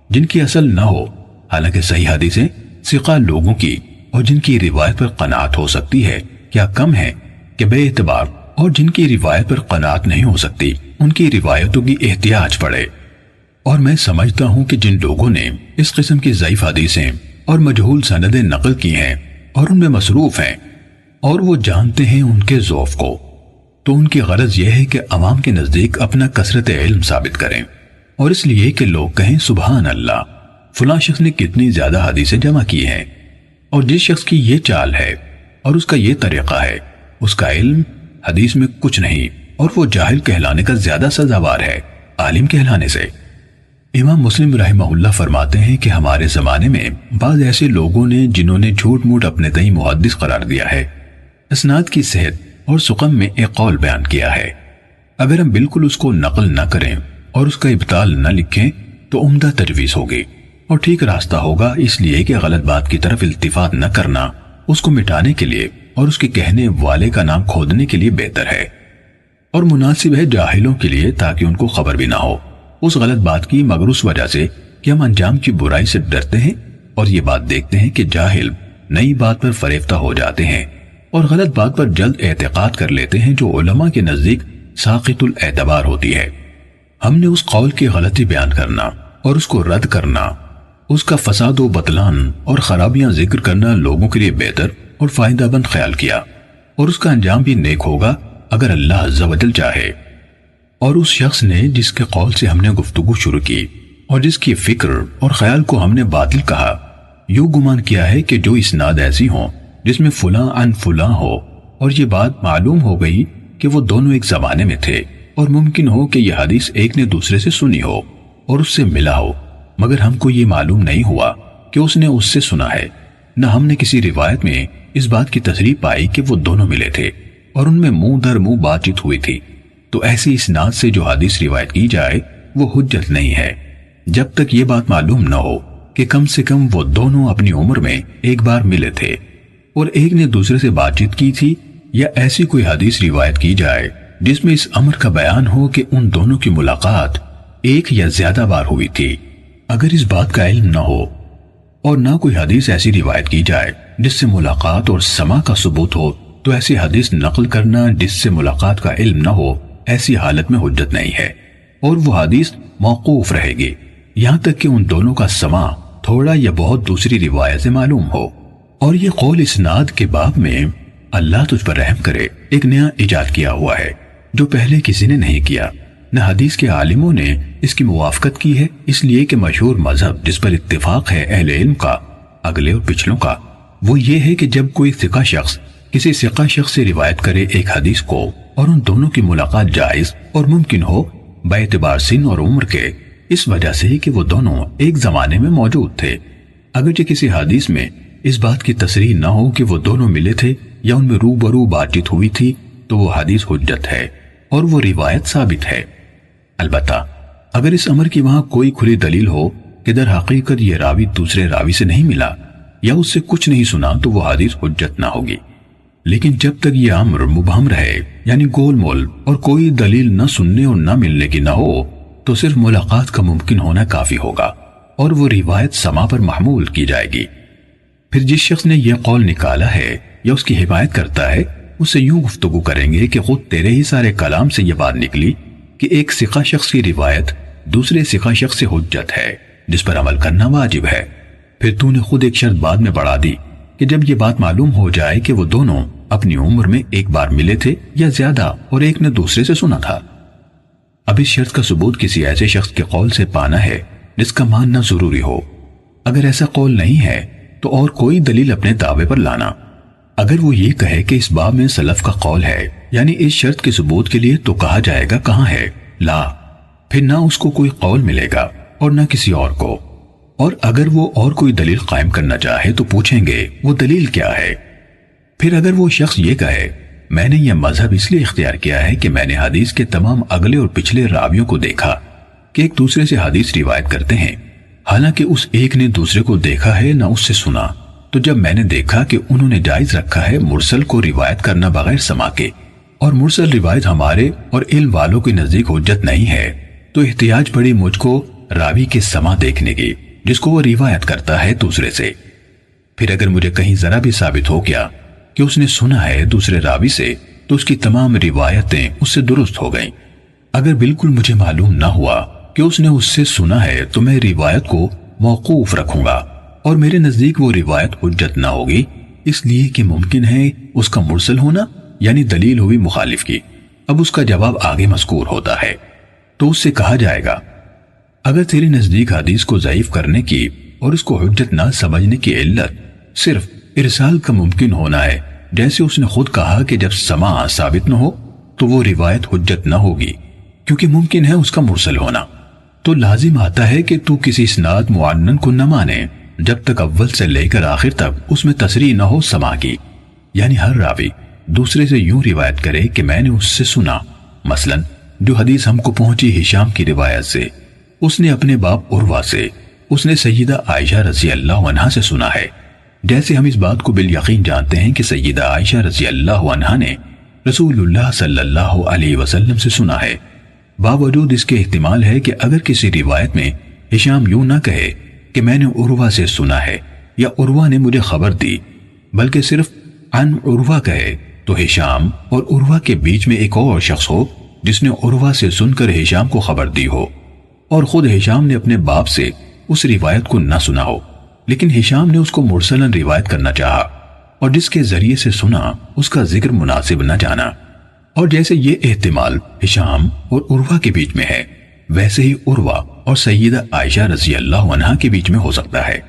جن کی اصل نہ ہو، حالانکہ صحیح حدیثیں ثقہ لوگوں کی اور جن کی روایت پر قناعت ہو سکتی ہے کیا کم ہے کہ بے اعتبار، اور جن کی روایت پر قناعت نہیں ہو سکتی ان کی روایتوں کی احتیاج پڑے۔ اور میں سمجھتا ہوں کہ جن لوگوں نے اس قسم کی ضعیف حدیثیں اور مجہول سندیں نقل کی ہیں اور ان میں مصروف ہیں اور وہ جانتے ہیں ان کے ضعف کو، تو ان کی غرض یہ ہے کہ عوام کے نزدیک اپنا کثرت علم ثابت کریں، اور اس لیے کہ لوگ کہیں سبحان اللہ، فلاں شخص نے کتنی زیادہ حدیثیں جمع کی ہیں، اور جس شخص کی یہ چال ہے اور اس کا یہ طریقہ ہے اس کا علم حدیث میں کچھ نہیں، اور وہ جاہل کہلانے کا زیادہ سزاوار ہے عالم کہلانے سے۔ امام مسلم رحمہ اللہ فرماتے ہیں کہ ہمارے زمانے میں بعض ایسے لوگوں نے جنہوں نے جھوٹ موٹ اپنے تئیں محدث قرار دیا ہے، اسناد کی صحت اور سقم میں ایک قول بیان کیا ہے۔ اگر ہم بالکل اس کو نقل نہ کریں اور اس کا ابطال نہ لکھیں تو عمدہ تجویز ہوگی اور ٹھیک راستہ ہوگا، اس لیے کہ غلط بات کی طرف التفات نہ کرنا اس کو مٹانے کے لیے اور اس کے کہنے والے کا نام کھودنے کے لیے بہتر ہے، اور مناسب ہے جاہلوں کے لیے تاکہ ان کو خبر بھی نہ ہو اس غلط بات کی، مگر اس وجہ سے کہ ہم انجام کی برائی سے ڈرتے ہیں اور یہ بات دیکھتے ہیں کہ جاہل نئی بات پر فریفتہ ہو جاتے ہیں اور غلط بات پر جلد اعتقاد کر لیتے ہیں جو علماء کے نزدیک ساقط الاعتبار ہوتی ہے۔ ہم نے اس قول کی غلطی بیان کرنا اور اس کو رد کرنا، اس کا فساد و بطلان اور خرابیاں ذکر کرنا لوگوں کے لیے بہتر اور فائدہ مند خیال کیا، اور اس کا انجام بھی نیک ہوگا اگر اللہ عز و جل چاہے۔ اور اس شخص نے جس کے قول سے ہم نے گفتگو شروع کی اور جس کی فکر اور خیال کو ہم نے باطل کہا، یوں گمان کیا ہے کہ جو اسناد ایسی ہوں جس میں فلاں عن فلاں ہو، اور یہ بات معلوم ہو گئی کہ وہ دونوں ایک زمانے میں تھے، اور ممکن ہو کہ یہ حدیث ایک نے دوسرے سے سنی ہو اور اس سے ملا ہو، مگر ہم کو یہ معلوم نہیں ہوا کہ اس نے اس سے سنا ہے، نہ ہم نے کسی روایت میں اس بات کی تصریح پائی کہ وہ دونوں ملے تھے اور ان میں منہ در منہ بات چیت ہوئی تھی، تو ایسی اسناد سے جو حدیث روایت کی جائے وہ حجت نہیں ہے جب تک یہ بات معلوم نہ ہو کہ کم سے کم وہ دونوں اپنی عمر میں ایک بار ملے تھے اور ایک نے دوسرے سے بات چیت کی تھی، یا ایسی کوئی حدیث روایت کی جائے جس میں اس امر کا بیان ہو کہ ان دونوں کی ملاقات ایک یا زیادہ بار ہوئی تھی۔ اگر اس بات کا علم نہ ہو اور نہ کوئی حدیث ایسی روایت کی جائے جس سے ملاقات اور سماع کا ثبوت ہو، تو ایسی حدیث نقل کرنا جس سے ملاقات کا علم نہ ہو ایسی حالت میں حجت نہیں ہے، اور وہ حدیث موقوف رہے گی یہاں تک کہ ان دونوں کا سماع تھوڑا یا بہت دوسری روایت سے معلوم ہو۔ اور یہ قول اسناد کے باب میں اللہ تجھ پر رحم کرے ایک نیا ایجاد کیا ہوا ہے جو پہلے کسی نے نہیں کیا، نہ حدیث کے عالموں نے اس کی موافقت کی ہے، اس لیے کہ مشہور مذہب جس پر اتفاق ہے اہل علم کا، اگلے اور پچھلوں کا، وہ یہ ہے کہ جب کوئی ثقہ شخص کسی ثقہ شخص سے روایت کرے ایک حدیث کو اور ان دونوں کی ملاقات جائز اور ممکن ہو بے اعتبار سن اور عمر کے، اس وجہ سے کہ وہ دونوں ایک زمانے میں موجود تھے، اگرچہ کسی حدیث میں اس بات کی تصریح نہ ہو کہ وہ دونوں ملے تھے یا ان میں روبرو بات چیت ہوئی تھی، تو وہ حدیث حجت ہے اور وہ روایت ثابت ہے۔ البتہ اگر اس امر کی وہاں کوئی کھلی دلیل ہو کہ در حقیقت یہ راوی دوسرے راوی سے نہیں ملا یا اس سے کچھ نہیں سنا، تو وہ حدیث حجت نہ ہوگی، لیکن جب تک یہ امر مبہم رہے یعنی گول مول اور کوئی دلیل نہ سننے اور نہ ملنے کی نہ ہو، تو صرف ملاقات کا ممکن ہونا کافی ہوگا اور وہ روایت سما پر محمول کی جائے گی۔ پھر جس شخص نے یہ قول نکالا ہے یا اس کی حمایت کرتا ہے، اس سے یوں گفتگو کریں گے کہ خود تیرے ہی سارے کلام سے یہ بات نکلی کہ ایک ثقہ شخص کی روایت دوسرے ثقہ شخص سے حجت ہے جس پر عمل کرنا واجب ہے۔ پھر تو نے خود ایک شرط بعد میں بڑھا دی کہ جب یہ بات معلوم ہو جائے کہ وہ دونوں اپنی عمر میں ایک بار ملے تھے یا زیادہ اور ایک نے دوسرے سے سنا تھا۔ اب اس شرط کا ثبوت کسی ایسے شخص کے قول سے پانا ہے جس کا ماننا ضروری ہو۔ اگر ایسا قول نہیں ہے تو اور کوئی دلیل اپنے دعوے پر لانا۔ اگر وہ یہ کہے کہ اس باب میں سلف کا قول ہے یعنی اس شرط کے ثبوت کے لیے، تو کہا جائے گا کہاں ہے؟ لا، پھر نہ اس کو کوئی قول ملے گا اور نہ کسی اور کو۔ اور اگر وہ اور کوئی دلیل قائم کرنا چاہے تو پوچھیں گے وہ دلیل کیا ہے؟ پھر اگر وہ شخص یہ کہے میں نے یہ مذہب اس لیے اختیار کیا ہے کہ میں نے حدیث کے تمام اگلے اور پچھلے راویوں کو دیکھا کہ ایک دوسرے سے حدیث روایت کرتے ہیں، حالانکہ اس ایک نے دوسرے کو دیکھا ہے نہ اس سے سنا، تو جب میں نے دیکھا کہ انہوں نے جائز رکھا ہے مرسل کو روایت کرنا بغیر سما کے، اور مرسل روایت ہمارے اور علم والوں کے نزدیک حجت نہیں ہے، تو احتیاج پڑی مجھ کو راوی کے سما دیکھنے کی جس کو وہ روایت کرتا ہے دوسرے سے۔ پھر اگر مجھے کہیں ذرا بھی ثابت ہو گیا کہ اس نے سنا ہے دوسرے راوی سے، تو اس کی تمام روایتیں اس سے درست ہو گئیں۔ اگر بالکل مجھے معلوم نہ ہوا کہ اس نے اس سے سنا ہے تو میں روایت کو موقوف رکھوں گا، اور میرے نزدیک وہ روایت حجت نہ ہوگی، اس لیے کہ ممکن ہے اس کا مرسل ہونا، یعنی دلیل ہوئی مخالف کی۔ اب اس کا جواب آگے مذکور ہوتا ہے، تو اس سے کہا جائے گا اگر تیرے نزدیک حدیث کو ضعیف کرنے کی اور اس کو حجت نہ سمجھنے کی علت صرف ارسال کا ممکن ہونا ہے، جیسے اس نے خود کہا کہ جب سماع ثابت نہ ہو تو وہ روایت حجت نہ ہوگی کیونکہ ممکن ہے اس کا مرسل ہونا، تو لازم آتا ہے کہ تو کسی اسناد معینن کو نہ مانے جب تک اول سے لے کر آخر تک اس میں تصریح نہ ہو سماع کی، یعنی ہر راوی دوسرے سے یوں روایت کرے کہ میں نے اس سے سنا۔ مثلا جو حدیث ہم کو پہنچی ہشام کی روایت سے، اس نے اپنے باپ عروہ سے، اس نے سیدہ عائشہ رضی اللہ عنہا سے سنا ہے، جیسے ہم اس بات کو بالیقین جانتے ہیں کہ سیدہ عائشہ رضی اللہ عنہا نے رسول اللہ صلی اللہ علیہ وسلم سے سنا ہے۔ باوجود اس کے احتمال ہے کہ اگر کسی روایت میں ہشام یوں نہ کہے کہ میں نے عروہ سے سنا ہے یا عروہ نے مجھے خبر دی، بلکہ صرف عن عروہ کہے، تو ہشام اور عروہ کے بیچ میں ایک اور شخص ہو جس نے عروہ سے سن کر ہشام کو خبر دی ہو، اور خود ہشام نے اپنے باپ سے اس روایت کو نہ سنا ہو، لیکن ہشام نے اس کو مرسلاً روایت کرنا چاہا، اور جس کے ذریعے سے سنا اس کا ذکر مناسب نہ جانا۔ اور جیسے یہ احتمال ہشام اور عروہ کے بیچ میں ہے، ویسے ہی عروہ اور سیدہ عائشہ رضی اللہ عنہا کے بیچ میں ہو سکتا ہے۔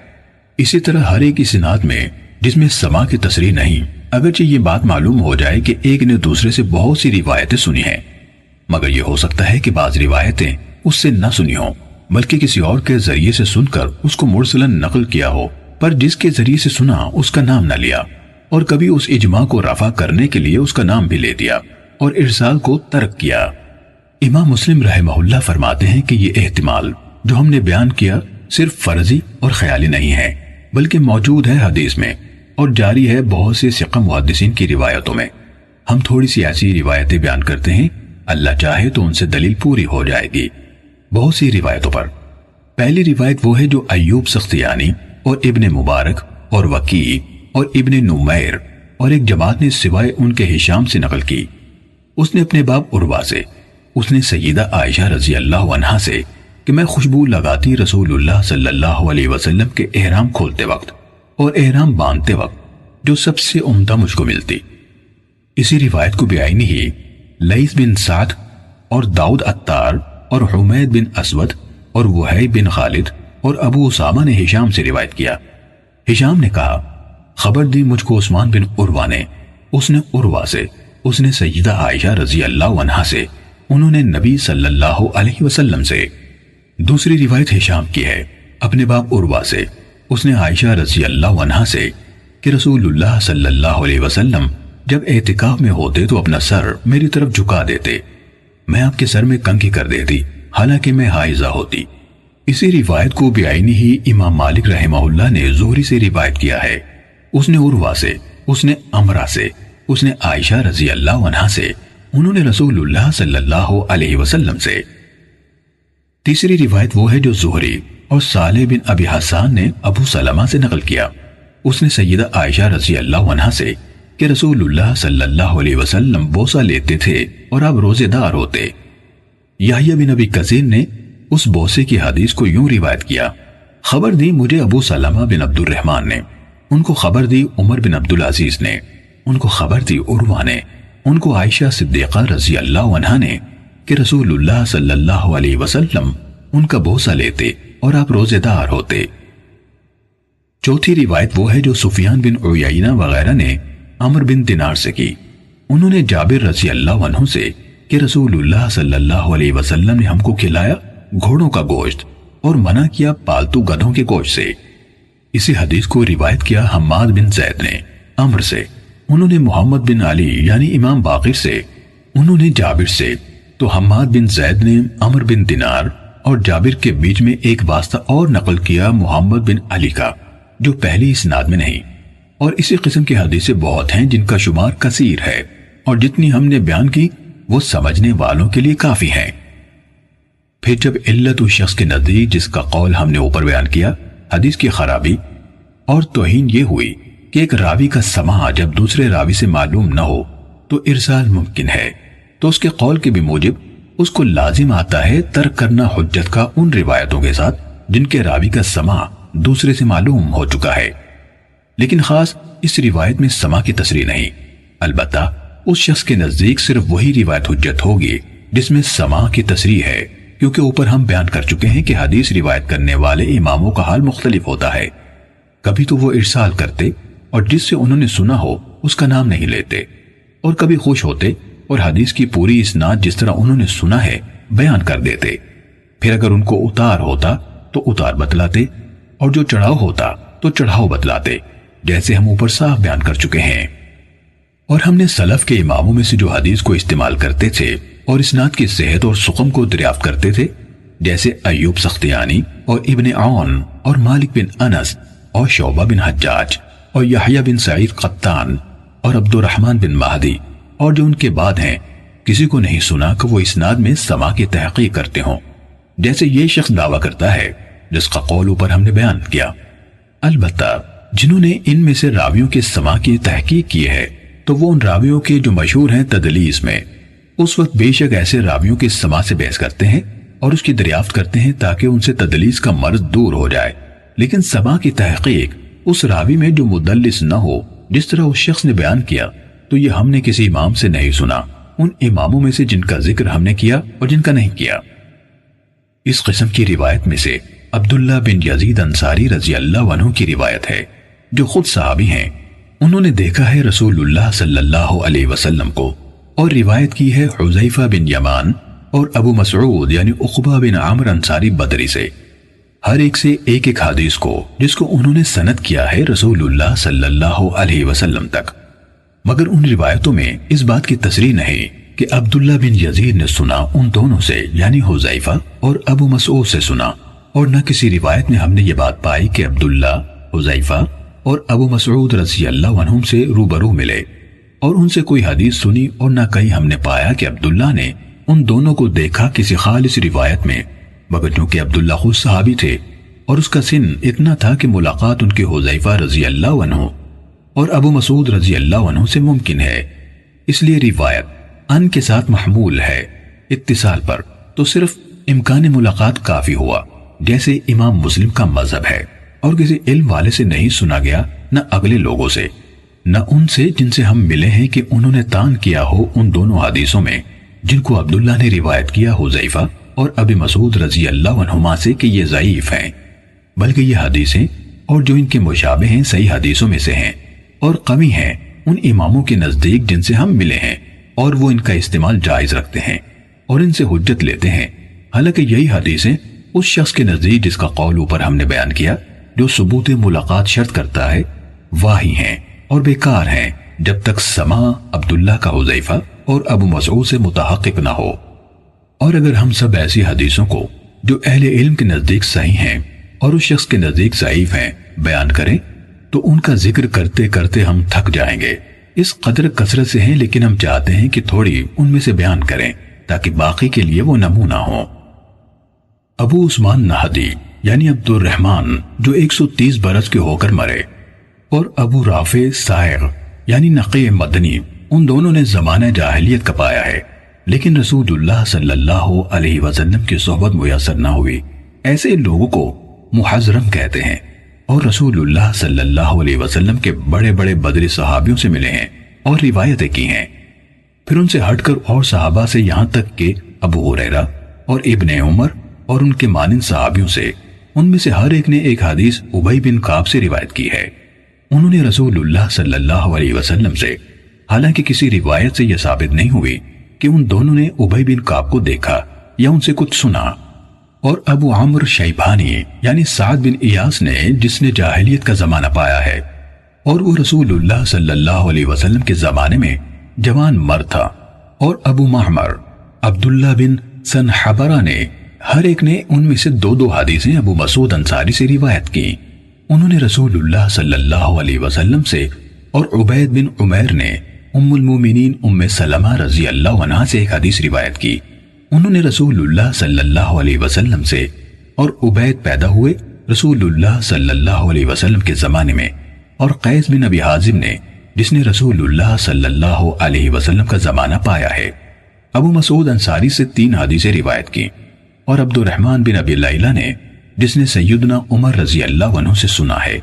اسی طرح ہر ایک اسناد میں جس میں سماع کی تصریح نہیں، اگرچہ یہ بات معلوم ہو جائے کہ ایک نے دوسرے سے بہت سی روایتیں سنی ہیں، مگر یہ ہو سکتا ہے کہ بعض روایتیں اس سے نہ سنی ہوں بلکہ کسی اور کے ذریعے سے سن کر اس کو مرسلاً نقل کیا ہو، پر جس کے ذریعے سے سنا اس کا نام نہ لیا، اور کبھی اس اجماع کو رفع کرنے کے لیے اس کا نام بھی لے دیا اور ارسال کو ترک کیا۔ امام مسلم رحمہ اللہ فرماتے ہیں کہ یہ احتمال جو ہم نے بیان کیا صرف فرضی اور خیالی نہیں ہے، بلکہ موجود ہے حدیث میں اور جاری ہے بہت سے ثقہ محدثین کی روایتوں میں۔ ہم تھوڑی سی ایسی روایتیں بیان کرتے ہیں، اللہ چاہے تو ان سے دلیل پوری ہو جائے گی۔ بہت سی روایتوں پر پہلی روایت وہ ہے جو ایوب سختیانی اور ابن مبارک اور وکیع اور ابن نمیر اور ایک جماعت نے سوائے ان کے ہشام سے نقل کی۔ اس نے اپنے باپ عروہ سے، اس نے سیدہ عائشہ رضی اللہ عنہا سے کہ میں خوشبو لگاتی رسول اللہ صلی اللہ علیہ وسلم کے احرام کھولتے وقت اور احرام باندھتے وقت جو سب سے عمدہ مجھ کو ملتی۔ اسی روایت کو بیعینی ہی لیث بن سعد اور داؤد عطار اور حمید بن اسود اور وہیب بن خالد اور ابو اسامہ نے ہشام سے روایت کیا۔ ہشام نے کہا خبر دی مجھ کو عثمان بن عروہ نے، اس نے عروہ سے، اس نے سیدہ عائشہ رضی اللہ عنہا سے، انہوں نے نبی صلی اللہ علیہ وسلم سے۔ دوسری روایت ہشام کی ہے اپنے باپ عروہ سے، اس نے عائشہ رضی اللہ عنہا سے کہ رسول اللہ صلی اللہ علیہ وسلم جب اعتکاف میں ہوتے تو اپنا سر میری طرف جھکا دیتے، میں آپ کے سر میں کنگھی کر دیتی حالانکہ میں حائضہ ہوتی۔ اسی روایت کو بیعینی ہی امام مالک رحمہ اللہ نے زہری سے روایت کیا ہے، اس نے عروہ سے، اس نے امرہ سے، اس نے عائشہ رضی اللہ عنہا سے، انہوں نے رسول اللہ صلی اللہ علیہ وسلم سے۔ تیسری روایت وہ ہے جو زہری اور صالح بن ابی حسان نے ابو سلمہ سے نقل کیا، اس نے سیدہ عائشہ رضی اللہ عنہا سے کہ رسول اللہ صلی اللہ علیہ وسلم بوسہ لیتے تھے اور آپ روزے دار ہوتے۔ یحییٰ بن ابی کثیر نے اس بوسے کی حدیث کو یوں روایت کیا، خبر دی مجھے ابو سلمہ بن عبد الرحمن نے، ان کو خبر دی عمر بن عبدالعزیز نے، ان کو خبر دی عروہ نے، ان کو عائشہ صدیقہ رضی اللہ عنہا نے کہ رسول اللہ صلی اللہ علیہ وسلم ان کا بوسہ لیتے اور آپ روزے دار ہوتے۔ چوتھی روایت وہ ہے جو سفیان بن عیینہ وغیرہ نے عمر بن دینار سے کی، انہوں نے جابر رضی اللہ عنہ سے کہ رسول اللہ صلی اللہ علیہ وسلم نے ہم کو کھلایا گھوڑوں کا گوشت اور منع کیا پالتو گدھوں کے گوشت سے۔ اسی حدیث کو روایت کیا حماد بن زید نے عمر سے، انہوں نے محمد بن علی یعنی امام باقر سے، انہوں نے جابر سے، تو حماد بن زید نے عمر بن دینار اور جابر کے بیچ میں ایک واسطہ اور نقل کیا محمد بن علی کا، جو پہلی اسناد میں نہیں۔ اور اسی قسم کی حدیثیں بہت ہیں جن کا شمار کثیر ہے، اور جتنی ہم نے بیان کی وہ سمجھنے والوں کے لیے کافی ہیں۔ پھر جب علت اس شخص کے نزدیک جس کا قول ہم نے اوپر بیان کیا، حدیث کی خرابی اور توہین یہ ہوئی کہ ایک راوی کا سماع جب دوسرے راوی سے معلوم نہ ہو تو ارسال ممکن ہے، تو اس کے قول کے بھی موجب اس کو لازم آتا ہے ترک کرنا حجت کا ان روایتوں کے ساتھ جن کے راوی کا سماع دوسرے سے معلوم ہو چکا ہے، لیکن خاص اس روایت میں سماع کی تصریح نہیں۔ البتہ اس شخص کے نزدیک صرف وہی روایت حجت ہوگی جس میں سماع کی تصریح ہے، کیونکہ اوپر ہم بیان کر چکے ہیں کہ حدیث روایت کرنے والے اماموں کا حال مختلف ہوتا ہے، کبھی تو وہ ارسال کرتے اور جس سے انہوں نے سنا ہو اس کا نام نہیں لیتے، اور کبھی خوش ہوتے اور حدیث کی پوری اسناد جس طرح انہوں نے سنا ہے بیان کر دیتے، پھر اگر ان کو اتار ہوتا تو اتار بتلاتے، اور جو چڑھاؤ ہوتا تو چڑھاؤ بتلاتے، جیسے ہم اوپر صاف بیان کر چکے ہیں۔ اور ہم نے سلف کے اماموں میں سے جو حدیث کو استعمال کرتے تھے اور اسناد کی صحت اور سقم کو دریافت کرتے تھے، جیسے ایوب سختیانی اور ابن عون اور مالک بن انس اور شعبہ بن حجاج اور یحییٰ بن سعید قطان اور عبد الرحمن بن مہدی اور جو ان کے بعد ہیں، کسی کو نہیں سنا کہ وہ اسناد میں سماع کی تحقیق کرتے ہوں، جیسے یہ شخص دعویٰ کرتا ہے جس کا قول اوپر ہم نے بیان کیا۔ البتہ جنہوں نے ان میں سے راویوں کے سماع کی تحقیق کی ہے تو وہ ان راویوں کے جو مشہور ہیں تدلیس میں، اس وقت بے شک ایسے راویوں کے سماع سے بحث کرتے ہیں اور اس کی دریافت کرتے ہیں تاکہ ان سے تدلیس کا مرض دور ہو جائے، لیکن سماع کی تحقیق اس راوی میں جو مدلس نہ ہو جس طرح اس شخص نے بیان کیا، تو یہ ہم نے کسی امام سے نہیں سنا، ان اماموں میں سے جن کا ذکر ہم نے کیا اور جن کا نہیں کیا۔ اس قسم کی روایت میں سے عبداللہ بن یزید انصاری رضی اللہ عنہ کی روایت ہے، جو خود صحابی ہیں، انہوں نے دیکھا ہے رسول اللہ صلی اللہ علیہ وسلم کو، اور روایت کی ہے حذیفہ بن یمان اور ابو مسعود یعنی عقبہ بن عامر انصاری بدری سے، ہر ایک سے ایک ایک حدیث کو جس کو انہوں نے سند کیا ہے رسول اللہ صلی اللہ علیہ وسلم تک، مگر ان روایتوں میں اس بات کی تصریح نہیں کہ عبداللہ بن یزید نے سنا ان دونوں سے یعنی حذیفہ اور ابو مسعود سے سنا، اور نہ کسی روایت میں ہم نے یہ بات پائی کہ عبداللہ، حذیفہ اور ابو مسعود رضی اللہ عنہم سے روبرو ملے اور ان سے کوئی حدیث سنی، اور نہ کہیں ہم نے پایا کہ عبداللہ نے ان دونوں کو دیکھا کسی خالص روایت میں، مگر چونکہ عبداللہ خود صحابی تھے اور اس کا سن اتنا تھا کہ ملاقات ان کے حذیفہ رضی اللہ عنہ اور ابو مسعود رضی اللہ عنہ سے ممکن ہے، اس لیے روایت ان کے ساتھ محمول ہے اتصال پر، تو صرف امکان ملاقات کافی ہوا، جیسے امام مسلم کا مذہب ہے، اور کسی علم والے سے نہیں سنا گیا، نہ اگلے لوگوں سے، نہ ان سے جن سے ہم ملے ہیں کہ انہوں نے تان کیا ہو ان دونوں حدیثوں میں جن کو عبداللہ نے روایت کیا حذیفہ اور ابی مسعود رضی اللہ عنہما سے کہ یہ ضعیف ہیں، بلکہ یہ حدیثیں اور جو ان کے مشابہ ہیں صحیح حدیثوں میں سے ہیں اور قوی ہیں ان اماموں کے نزدیک جن سے ہم ملے ہیں، اور وہ ان کا استعمال جائز رکھتے ہیں اور ان سے حجت لیتے ہیں، حالانکہ یہی حدیثیں اس شخص کے نزدیک جس کا قول اوپر ہم نے بیان کیا، جو ثبوت ملاقات شرط کرتا ہے، واہی ہیں اور بیکار ہیں جب تک سماع عبداللہ کا حذیفہ اور ابو مسعود سے متحقق نہ ہو۔ اور اگر ہم سب ایسی حدیثوں کو جو اہل علم کے نزدیک صحیح ہیں اور اس شخص کے نزدیک ضعیف ہیں بیان کریں تو ان کا ذکر کرتے کرتے ہم تھک جائیں گے، اس قدر کثرت سے ہیں، لیکن ہم چاہتے ہیں کہ تھوڑی ان میں سے بیان کریں تاکہ باقی کے لیے وہ نمونہ ہوں۔ ابو عثمان نہدی یعنی عبد الرحمن جو 130 برس کے ہو کر مرے، اور ابو رافع سائغ یعنی نقی مدنی، ان دونوں نے زمانہ جاہلیت کا پایا ہے، لیکن رسول اللہ صلی اللہ علیہ وسلم کی صحبت میسر نہ ہوئی، ایسے لوگوں کو محضرم کہتے ہیں، اور رسول اللہ صلی اللہ علیہ وسلم کے بڑے بڑے بدری صحابیوں سے ملے ہیں اور روایتیں کی ہیں، پھر ان سے ہٹ کر اور صحابہ سے، یہاں تک کہ ابو ہریرہ اور ابن عمر اور ان کے مانند صحابیوں سے، ان میں سے ہر ایک نے ایک حدیث ابی بن کعب سے روایت کی ہے۔ انہوں نے رسول اللہ صلی اللہ علیہ وسلم سے، حالانکہ کسی روایت سے یہ ثابت نہیں ہوئی کہ ان دونوں نے ابی بن کعب کو دیکھا یا ان سے کچھ سنا۔ اور ابو عمرو شیبانی یعنی سعد بن ایاس نے، جس نے جاہلیت کا زمانہ پایا ہے، اور وہ رسول اللہ صلی اللہ علیہ وسلم کے زمانے میں جوان مرد تھا۔ اور ابو معمر عبداللہ بن سنحبرہ نے ہر ایک نے ان میں سے دو حدیثیں ابو مسعود انصاری سے روایت کی۔ انہوں نے رسول اللہ صلی اللہ علیہ وسلم سے، اور عبید بن عمیر نے ام المومنین ام سلمہ رضی اللہ عنہا سے ایک حدیث روایت کی۔ انہوں نے رسول اللہ صلی اللہ علیہ وسلم سے، اور عبید پیدا ہوئے رسول اللہ صلی اللہ علیہ وسلم کے زمانے میں، اور قیس بن ابی حازم نے جس نے رسول اللہ صلی اللہ علیہ وسلم کا زمانہ پایا ہے، ابو مسعود انصاری سے 3 حدیثیں روایت کی۔ اور عبد الرحمن بن ابی لیلہ نے جس نے سیدنا عمر رضی اللہ عنہ سے سنا ہے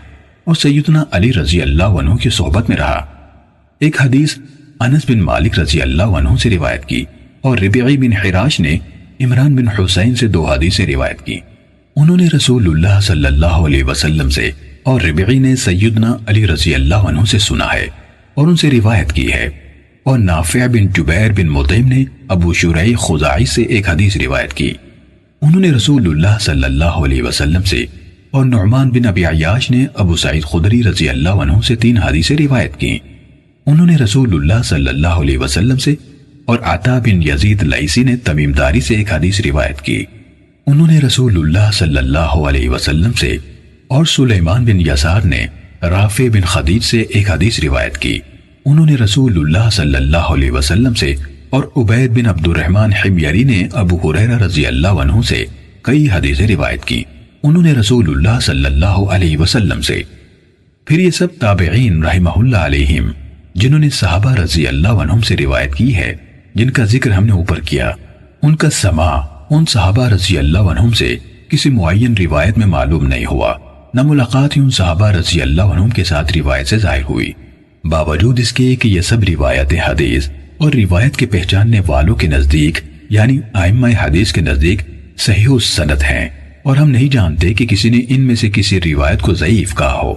اور سیدنا علی رضی اللہ عنہ کی صحبت میں رہا، ایک حدیث انس بن مالک رضی اللہ عنہ سے روایت کی۔ اور ربیعی بن حراش نے عمران بن حسین سے 2 حدیثیں روایت کی۔ انہوں نے رسول اللہ صلی اللہ علیہ وسلم سے، اور ربیعی نے سیدنا علی رضی اللہ عنہ سے سنا ہے اور ان سے روایت کی ہے۔ اور نافع بن جبیر بن مطعم نے ابو شریح خزاعی سے ایک حدیث روایت کی۔ انہوں نے رسول اللہ صلی اللہ علیہ وسلم سے، اور نعمان بن ابی عیاش نے ابو سعید خدری رضی اللہ عنہ سے 3 حدیثیں روایت کی۔ انہوں نے رسول اللہ صلی اللہ علیہ وسلم سے، اور عطا بن یزید لیثی نے تمیم داری سے ایک حدیث روایت کی۔ انہوں نے رسول اللہ صلی اللہ علیہ وسلم سے، اور سلیمان بن یسار نے رافع بن خدیج سے ایک حدیث روایت کی۔ انہوں نے رسول اللہ صلی اللہ علیہ وسلم سے، اور عبید بن عبد الرحمن حمیری نے ابو ہریرہ رضی اللہ عنہ سے کئی حدیثیں روایت کی۔ انہوں نے رسول اللہ صلی اللہ علیہ وسلم سے۔ پھر یہ سب تابعین رحمہ اللہ علیہم جنہوں نے صحابہ رضی اللہ عنہم سے روایت کی ہے، جن کا ذکر ہم نے اوپر کیا، ان کا سماع ان صحابہ رضی اللہ عنہم سے کسی معین روایت میں معلوم نہیں ہوا، نہ ملاقات ہی ان صحابہ رضی اللہ عنہم کے ساتھ روایت سے ظاہر ہوئی، باوجود اس کے کہ یہ سب روایت حدیث اور روایت کے پہچاننے والوں کے نزدیک یعنی ائمہ حدیث کے نزدیک صحیح السند ہیں، اور ہم نہیں جانتے کہ کسی نے ان میں سے کسی روایت کو ضعیف کہا ہو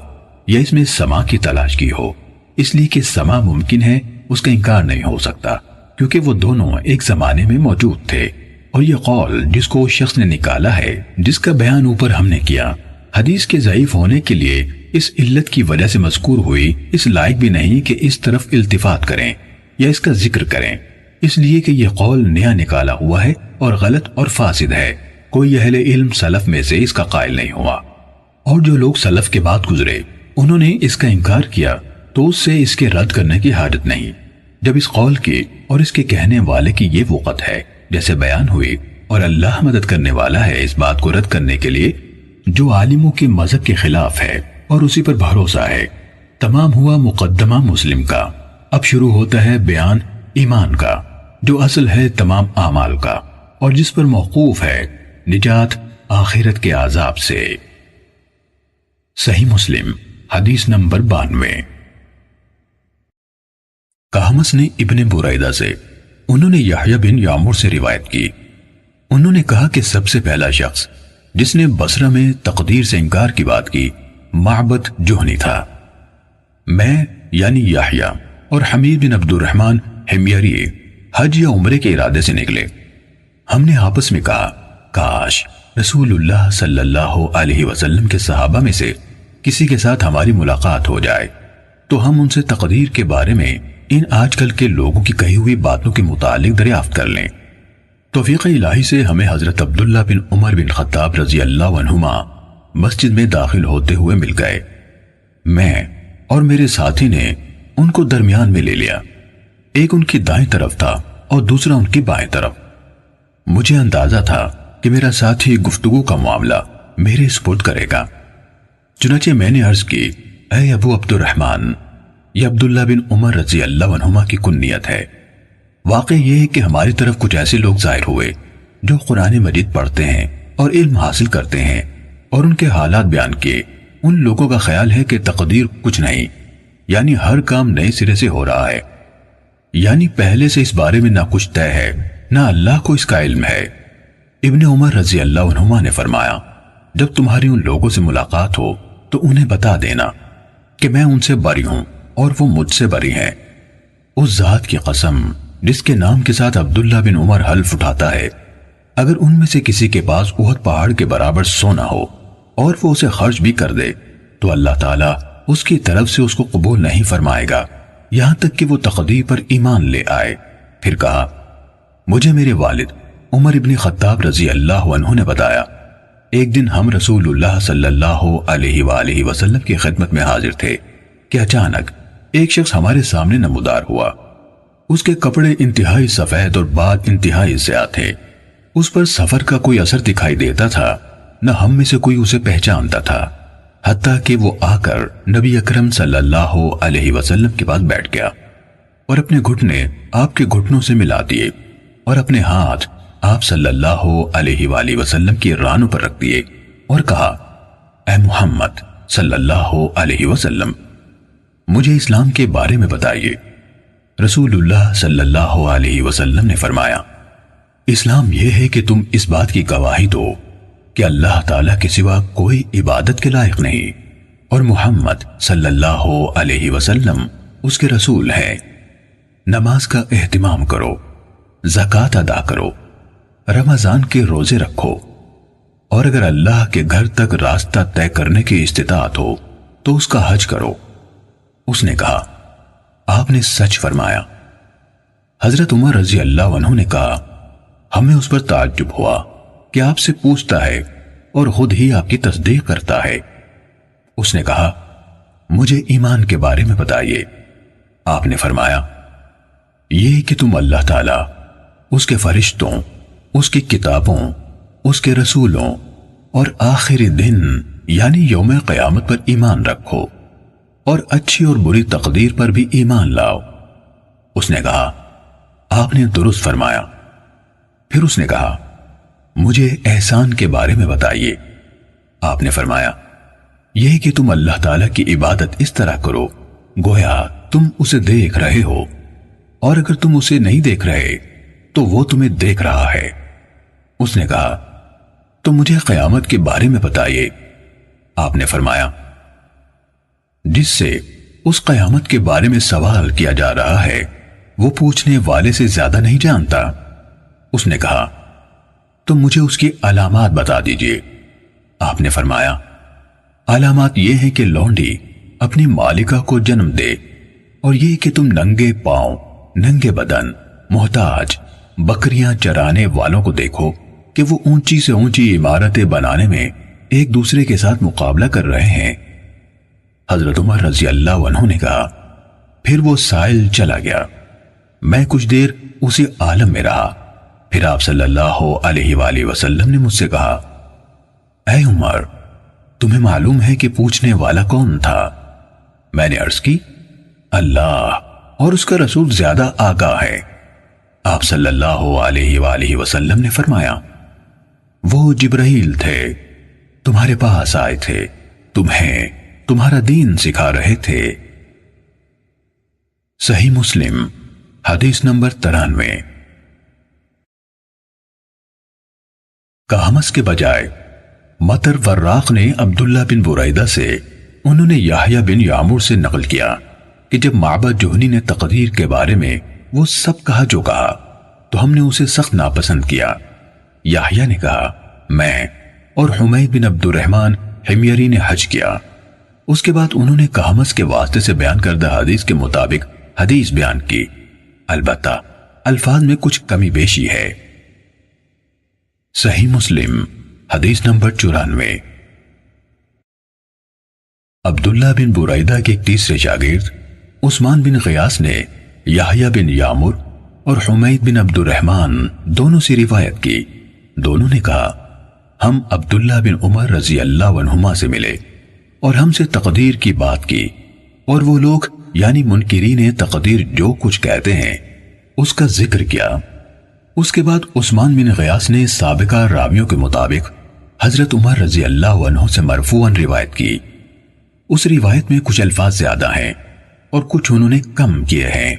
یا اس میں سماع کی تلاش کی ہو۔ اس لیے کہ سماع ممکن ہے، اس کا انکار نہیں ہو سکتا، کیونکہ وہ دونوں ایک زمانے میں موجود تھے۔ اور یہ قول جس کو اس شخص نے نکالا ہے، جس کا بیان اوپر ہم نے کیا، حدیث کے ضعیف ہونے کے لیے اس علت کی وجہ سے مذکور ہوئی، اس لائق بھی نہیں کہ اس طرف التفات کریں یا اس کا ذکر کریں، اس لیے کہ یہ قول نیا نکالا ہوا ہے اور غلط اور فاسد ہے۔ کوئی اہل علم سلف میں سے اس کا قائل نہیں ہوا، اور جو لوگ سلف کے بعد گزرے انہوں نے اس کا انکار کیا تو اس سے اس کے رد کرنے کی حاجت نہیں، جب اس قول کی اور اس کے کہنے والے کی یہ وقت ہے جیسے بیان ہوئی، اور اللہ مدد کرنے والا ہے اس بات کو رد کرنے کے لیے جو عالموں کے مذہب کے خلاف ہے اور اسی پر بھروسہ ہے۔ تمام ہوا مقدمہ مسلم کا، اب شروع ہوتا ہے بیان ایمان کا، جو اصل ہے تمام اعمال کا، اور جس پر موقوف ہے نجات آخرت کے عذاب سے۔ صحیح مسلم حدیث نمبر 92۔ قحمس نے ابن بریدہ سے، انہوں نے یحییٰ بن یعمر سے روایت کی، انہوں نے کہا کہ سب سے پہلا شخص جس نے بصرہ میں تقدیر سے انکار کی بات کی معبد جہنی تھا۔ میں یعنی یحییٰ اور حمید بن عبد الرحمن حمیری حج یا عمرے کے ارادے سے نکلے۔ ہم نے آپس میں کہا کاش رسول اللہ صلی اللہ علیہ وسلم کے صحابہ میں سے کسی کے ساتھ ہماری ملاقات ہو جائے تو ہم ان سے تقدیر کے بارے میں ان آج کل کے لوگوں کی کہی ہوئی باتوں کے متعلق دریافت کر لیں۔ توفیق الہی سے ہمیں حضرت عبداللہ بن عمر بن خطاب رضی اللہ عنہما مسجد میں داخل ہوتے ہوئے مل گئے۔ میں اور میرے ساتھی نے ان کو درمیان میں لے لیا، ایک ان کی دائیں طرف تھا اور دوسرا ان کی بائیں طرف۔ مجھے اندازہ تھا کہ میرا ساتھی گفتگو کا معاملہ میرے سپرد کرے گا، چنانچہ میں نے عرض کی، اے ابو عبد الرحمن، یہ عبداللہ بن عمر رضی اللہ عنہما کی کنیت ہے۔ واقع یہ ہے کہ ہماری طرف کچھ ایسے لوگ ظاہر ہوئے جو قرآن مجید پڑھتے ہیں اور علم حاصل کرتے ہیں، اور ان کے حالات بیان کیے۔ ان لوگوں کا خیال ہے کہ تقدیر کچھ نہیں، یعنی ہر کام نئے سرے سے ہو رہا ہے، یعنی پہلے سے اس بارے میں نہ کچھ طے ہے نہ اللہ کو اس کا علم ہے۔ ابن عمر رضی اللہ عنہما نے فرمایا، جب تمہاری ان لوگوں سے ملاقات ہو تو انہیں بتا دینا کہ میں ان سے بری ہوں اور وہ مجھ سے بری ہیں۔ اس ذات کی قسم جس کے نام کے ساتھ عبداللہ بن عمر حلف اٹھاتا ہے، اگر ان میں سے کسی کے پاس احد پہاڑ کے برابر سونا ہو اور وہ اسے خرچ بھی کر دے تو اللہ تعالیٰ اس کی طرف سے اس کو قبول نہیں فرمائے گا یہاں تک کہ وہ تقدیر پر ایمان لے آئے۔ پھر کہا، مجھے میرے والد عمر ابن خطاب رضی اللہ عنہ نے بتایا، ایک دن ہم رسول اللہ صلی اللہ علیہ وآلہ وسلم کی خدمت میں حاضر تھے کہ اچانک ایک شخص ہمارے سامنے نمودار ہوا۔ اس کے کپڑے انتہائی سفید اور بال انتہائی سیاہ تھے۔ اس پر سفر کا کوئی اثر دکھائی دیتا تھا، نہ ہم میں سے کوئی اسے پہچانتا تھا، حتیٰ کہ وہ آ کر نبی اکرم صلی اللہ علیہ وسلم کے پاس بیٹھ گیا اور اپنے گھٹنے آپ کے گھٹنوں سے ملا دیے اور اپنے ہاتھ آپ صلی اللہ علیہ وآلہ وسلم کی رانوں پر رکھ دیے اور کہا، اے محمد صلی اللہ علیہ وسلم، مجھے اسلام کے بارے میں بتائیے۔ رسول اللہ صلی اللہ علیہ وسلم نے فرمایا، اسلام یہ ہے کہ تم اس بات کی گواہی دو کہ اللہ تعالیٰ کے سوا کوئی عبادت کے لائق نہیں اور محمد صلی اللہ علیہ وسلم اس کے رسول ہیں۔ نماز کا اہتمام کرو، زکوٰۃ ادا کرو، رمضان کے روزے رکھو، اور اگر اللہ کے گھر تک راستہ طے کرنے کی استطاعت ہو تو اس کا حج کرو۔ اس نے کہا، آپ نے سچ فرمایا۔ حضرت عمر رضی اللہ عنہ نے کہا، ہمیں اس پر تعجب ہوا کہ آپ سے پوچھتا ہے اور خود ہی آپ کی تصدیق کرتا ہے۔ اس نے کہا، مجھے ایمان کے بارے میں بتائیے۔ آپ نے فرمایا، یہ کہ تم اللہ تعالیٰ، اس کے فرشتوں، اس کی کتابوں، اس کے رسولوں اور آخری دن یعنی یوم قیامت پر ایمان رکھو اور اچھی اور بری تقدیر پر بھی ایمان لاؤ۔ اس نے کہا، آپ نے درست فرمایا۔ پھر اس نے کہا، مجھے احسان کے بارے میں بتائیے۔ آپ نے فرمایا، یہ کہ تم اللہ تعالیٰ کی عبادت اس طرح کرو گویا تم اسے دیکھ رہے ہو، اور اگر تم اسے نہیں دیکھ رہے تو وہ تمہیں دیکھ رہا ہے۔ اس نے کہا، تو مجھے قیامت کے بارے میں بتائیے۔ آپ نے فرمایا، جس سے اس قیامت کے بارے میں سوال کیا جا رہا ہے وہ پوچھنے والے سے زیادہ نہیں جانتا۔ اس نے کہا، تو مجھے اس کی علامات بتا دیجئے۔ آپ نے فرمایا، علامات یہ ہیں کہ لونڈی اپنی مالکہ کو جنم دے، اور یہ کہ تم ننگے پاؤں، ننگے بدن، محتاج، بکریاں چرانے والوں کو دیکھو کہ وہ اونچی سے اونچی عمارتیں بنانے میں ایک دوسرے کے ساتھ مقابلہ کر رہے ہیں۔ حضرت عمر رضی اللہ عنہ نے کہا، پھر وہ سائل چلا گیا۔ میں کچھ دیر اسی عالم میں رہا، پھر آپ صلی اللہ علیہ وآلہ وسلم نے مجھ سے کہا، اے عمر، تمہیں معلوم ہے کہ پوچھنے والا کون تھا؟ میں نے عرض کی، اللہ اور اس کا رسول زیادہ آگاہ ہے۔ آپ صلی اللہ علیہ وآلہ وسلم نے فرمایا، وہ جبرائیل تھے، تمہارے پاس آئے تھے، تمہیں تمہارا دین سکھا رہے تھے۔ صحیح مسلم حدیث نمبر 93۔ کہمس کے بجائے مطر وراق نے عبداللہ بن بریدہ سے، انہوں نے یحییٰ بن یعمر سے نقل کیا کہ جب معبد جہنی نے تقدیر کے بارے میں وہ سب کہا جو کہا تو ہم نے اسے سخت ناپسند کیا۔ یحییٰ نے کہا، میں اور حمید بن عبد الرحمن حمیری نے حج کیا۔ اس کے بعد انہوں نے کہمس کے واسطے سے بیان کردہ حدیث کے مطابق حدیث بیان کی، البتہ الفاظ میں کچھ کمی بیشی ہے۔ صحیح مسلم حدیث نمبر 94۔ عبداللہ بن بریدہ کے ایک تیسرے شاگرد عثمان بن غیاث نے یحییٰ بن یعمر اور حمید بن عبد الرحمن دونوں سے روایت کی۔ دونوں نے کہا، ہم عبداللہ بن عمر رضی اللہ عنہما سے ملے اور ہم سے تقدیر کی بات کی، اور وہ لوگ یعنی منکرین تقدیر جو کچھ کہتے ہیں اس کا ذکر کیا۔ اس کے بعد عثمان بن غیاث نے سابقہ راویوں کے مطابق حضرت عمر رضی اللہ عنہ سے مرفوعاً روایت کی۔ اس روایت میں کچھ الفاظ زیادہ ہیں اور کچھ انہوں نے کم کیے ہیں۔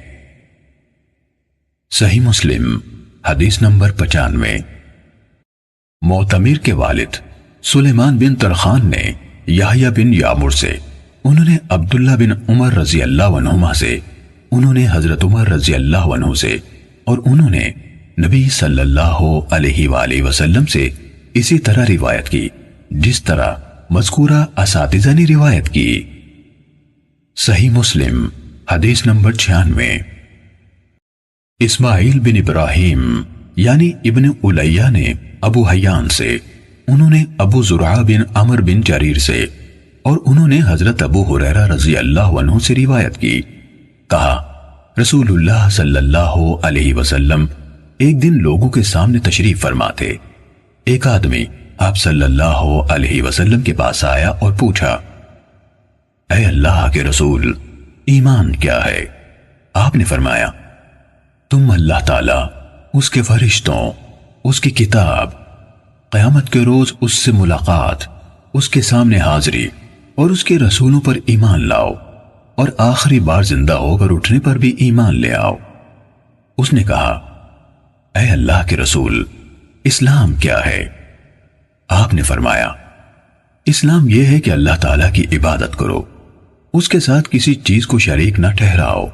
صحیح مسلم حدیث نمبر 95۔ معتمر کے والد سلیمان بن ترخان نے یحییٰ بن یعمر سے، انہوں نے عبداللہ بن عمر رضی اللہ عنہما سے، انہوں نے حضرت عمر رضی اللہ عنہ سے، اور انہوں نے نبی صلی اللہ علیہ وآلہ وسلم سے اسی طرح روایت کی جس طرح مذکورہ اساتذہ نے روایت کی۔ صحیح مسلم حدیث نمبر 96۔ اسماعیل بن ابراہیم یعنی ابن الیہ نے ابو حیان سے، انہوں نے ابو زرعہ بن عمر بن جریر سے، اور انہوں نے حضرت ابو ہریرہ رضی اللہ عنہ سے روایت کی، کہا رسول اللہ صلی اللہ علیہ وسلم ایک دن لوگوں کے سامنے تشریف فرما تھے۔ ایک آدمی آپ صلی اللہ علیہ وسلم کے پاس آیا اور پوچھا، اے اللہ کے رسول، ایمان کیا ہے؟ آپ نے فرمایا، تم اللہ تعالیٰ، اس کے فرشتوں، اس کی کتاب، قیامت کے روز اس سے ملاقات، اس کے سامنے حاضری اور اس کے رسولوں پر ایمان لاؤ، اور آخری بار زندہ ہو کر اٹھنے پر بھی ایمان لے آؤ۔ اس نے کہا، اے اللہ کے رسول، اسلام کیا ہے؟ آپ نے فرمایا، اسلام یہ ہے کہ اللہ تعالیٰ کی عبادت کرو، اس کے ساتھ کسی چیز کو شریک نہ ٹھہراؤ،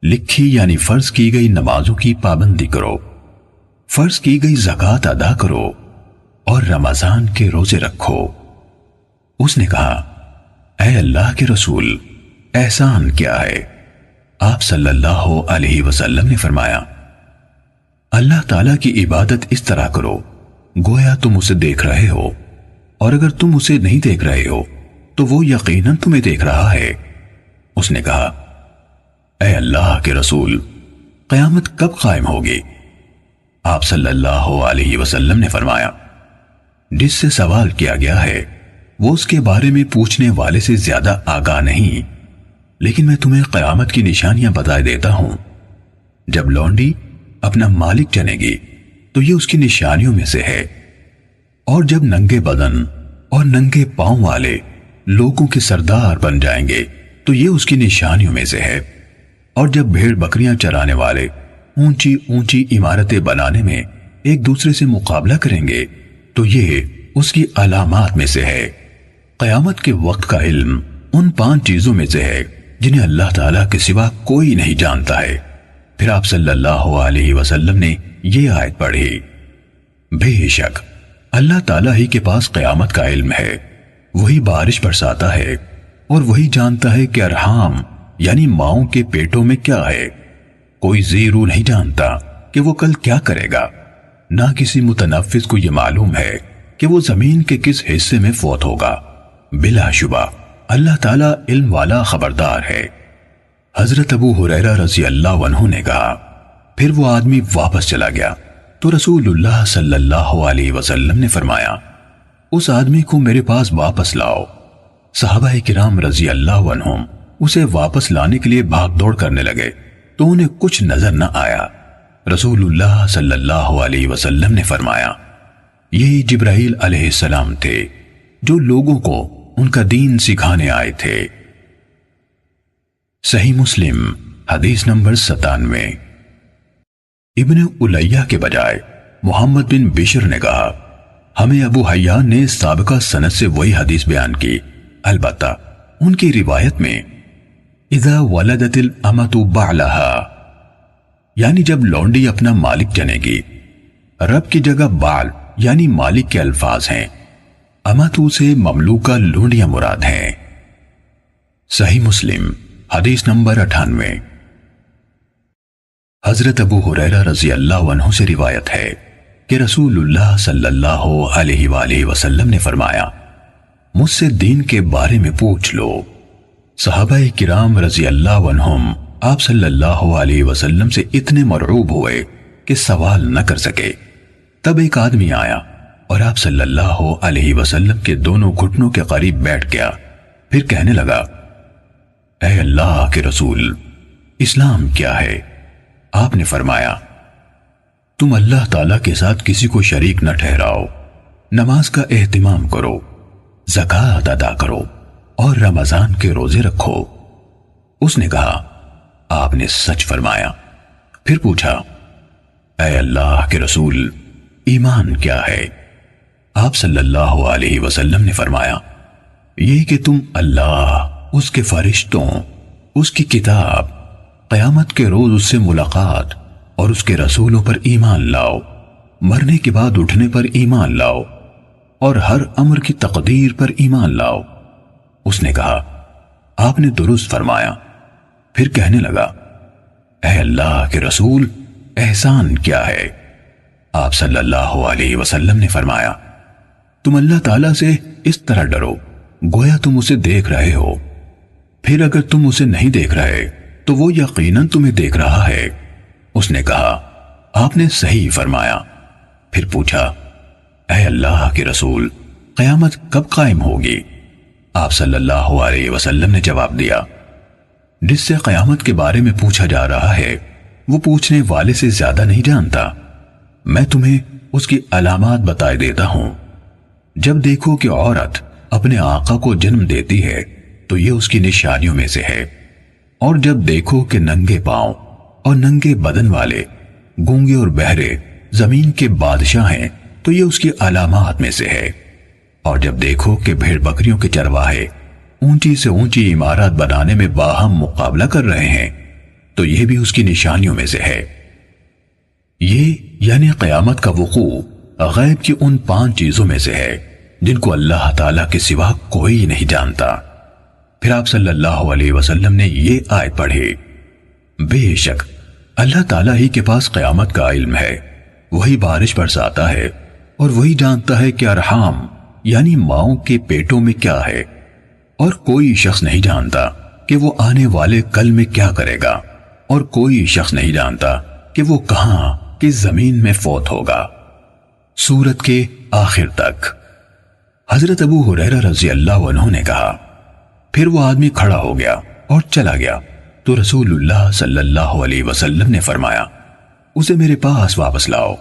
لکھی یعنی فرض کی گئی نمازوں کی پابندی کرو، فرض کی گئی زکوٰۃ ادا کرو، اور رمضان کے روزے رکھو۔ اس نے کہا، اے اللہ کے رسول، احسان کیا ہے؟ آپ صلی اللہ علیہ وسلم نے فرمایا، اللہ تعالیٰ کی عبادت اس طرح کرو گویا تم اسے دیکھ رہے ہو، اور اگر تم اسے نہیں دیکھ رہے ہو تو وہ یقیناً تمہیں دیکھ رہا ہے۔ اس نے کہا، اے اللہ کے رسول، قیامت کب قائم ہوگی؟ آپ صلی اللہ علیہ وسلم نے فرمایا، جس سے سوال کیا گیا ہے وہ اس کے بارے میں پوچھنے والے سے زیادہ آگاہ نہیں، لیکن میں تمہیں قیامت کی نشانیاں بتا دیتا ہوں۔ جب لونڈی اپنا مالک جنے گی تو یہ اس کی نشانیوں میں سے ہے، اور جب ننگے بدن اور ننگے پاؤں والے لوگوں کے سردار بن جائیں گے تو یہ اس کی نشانیوں میں سے ہے، اور جب بھیڑ بکریاں چرانے والے اونچی اونچی عمارتیں بنانے میں ایک دوسرے سے مقابلہ کریں گے تو یہ اس کی علامات میں سے ہے۔ قیامت کے وقت کا علم ان 5 چیزوں میں سے ہے جنہیں اللہ تعالیٰ کے سوا کوئی نہیں جانتا ہے۔ پھر آپ صلی اللہ علیہ وسلم نے یہ آیت پڑھی، بے شک اللہ تعالیٰ ہی کے پاس قیامت کا علم ہے، وہی بارش برساتا ہے، اور وہی جانتا ہے کہ ارحام یعنی ماؤں کے پیٹوں میں کیا ہے۔ کوئی ذی روح نہیں جانتا کہ وہ کل کیا کرے گا، نہ کسی متنفس کو یہ معلوم ہے کہ وہ زمین کے کس حصے میں فوت ہوگا۔ بلا شبہ اللہ تعالیٰ علم والا خبردار ہے۔ حضرت ابو ہریرہ رضی اللہ عنہ نے کہا، پھر وہ آدمی واپس چلا گیا تو رسول اللہ صلی اللہ علیہ وسلم نے فرمایا، اس آدمی کو میرے پاس واپس لاؤ۔ صحابہ کرام رضی اللہ عنہم اسے واپس لانے کے لیے بھاگ دوڑ کرنے لگے تو انہیں کچھ نظر نہ آیا۔ رسول اللہ صلی اللہ علیہ وسلم نے فرمایا، یہی جبرائیل علیہ السلام تھے جو لوگوں کو ان کا دین سکھانے آئے تھے۔ صحیح مسلم حدیث نمبر 97۔ ابن الیہ کے بجائے محمد بن بشر نے کہا، ہمیں ابو حیان نے سابقہ سند سے وہی حدیث بیان کی، البتہ ان کی روایت میں اذا ولدت الامۃ بعلہا یعنی جب لونڈی اپنا مالک جنے گی، رب کی جگہ بال یعنی مالک کے الفاظ ہیں، امتو سے مملوکہ لونڈیاں مراد ہیں۔ صحیح مسلم حدیث نمبر 98۔ حضرت ابو ہریرہ رضی اللہ عنہ سے روایت ہے کہ رسول اللہ صلی اللہ علیہ وآلہ وسلم نے فرمایا، مجھ سے دین کے بارے میں پوچھ لو۔ صحابہ کرام رضی اللہ عنہم آپ صلی اللہ علیہ وسلم سے اتنے مرعوب ہوئے کہ سوال نہ کر سکے۔ تب ایک آدمی آیا اور آپ صلی اللہ علیہ وسلم کے دونوں گھٹنوں کے قریب بیٹھ گیا، پھر کہنے لگا، اے اللہ کے رسول، اسلام کیا ہے؟ آپ نے فرمایا، تم اللہ تعالیٰ کے ساتھ کسی کو شریک نہ ٹھہراؤ، نماز کا اہتمام کرو، زکوٰۃ ادا کرو، اور رمضان کے روزے رکھو۔ اس نے کہا، آپ نے سچ فرمایا۔ پھر پوچھا، اے اللہ کے رسول، ایمان کیا ہے؟ آپ صلی اللہ علیہ وسلم نے فرمایا، یہ کہ تم اللہ، اس کے فرشتوں، اس کی کتاب، قیامت کے روز اس سے ملاقات اور اس کے رسولوں پر ایمان لاؤ، مرنے کے بعد اٹھنے پر ایمان لاؤ، اور ہر امر کی تقدیر پر ایمان لاؤ۔ اس نے کہا، آپ نے درست فرمایا۔ پھر کہنے لگا، اے اللہ کے رسول، احسان کیا ہے؟ آپ صلی اللہ علیہ وسلم نے فرمایا، تم اللہ تعالیٰ سے اس طرح ڈرو گویا تم اسے دیکھ رہے ہو، پھر اگر تم اسے نہیں دیکھ رہے تو وہ یقیناً تمہیں دیکھ رہا ہے۔ اس نے کہا، آپ نے صحیح فرمایا۔ پھر پوچھا، اے اللہ کے رسول، قیامت کب قائم ہوگی؟ آپ صلی اللہ علیہ وسلم نے جواب دیا، جس سے قیامت کے بارے میں پوچھا جا رہا ہے وہ پوچھنے والے سے زیادہ نہیں جانتا۔ میں تمہیں اس کی علامات بتائے دیتا ہوں۔ جب دیکھو کہ عورت اپنے آقا کو جنم دیتی ہے تو یہ اس کی نشانیوں میں سے ہے، اور جب دیکھو کہ ننگے پاؤں اور ننگے بدن والے، گونگے اور بہرے زمین کے بادشاہ ہیں تو یہ اس کی علامات میں سے ہے، اور جب دیکھو کہ بھیڑ بکریوں کے چرواہے اونچی سے اونچی عمارات بنانے میں باہم مقابلہ کر رہے ہیں تو یہ بھی اس کی نشانیوں میں سے ہے۔ یہ یعنی قیامت کا وقوع غیب کی ان 5 چیزوں میں سے ہے جن کو اللہ تعالیٰ کے سوا کوئی نہیں جانتا۔ پھر آپ صلی اللہ علیہ وسلم نے یہ آیت پڑھی، بے شک اللہ تعالیٰ ہی کے پاس قیامت کا علم ہے، وہی بارش برساتا ہے اور وہی جانتا ہے کہ ارحام یعنی ماؤں کے پیٹوں میں کیا ہے، اور کوئی شخص نہیں جانتا کہ وہ آنے والے کل میں کیا کرے گا، اور کوئی شخص نہیں جانتا کہ وہ کہاں کس زمین میں فوت ہوگا۔ سورت کے آخر تک۔ حضرت ابو ہریرہ رضی اللہ عنہ نے کہا، پھر وہ آدمی کھڑا ہو گیا اور چلا گیا تو رسول اللہ صلی اللہ علیہ وسلم نے فرمایا، اسے میرے پاس واپس لاؤ۔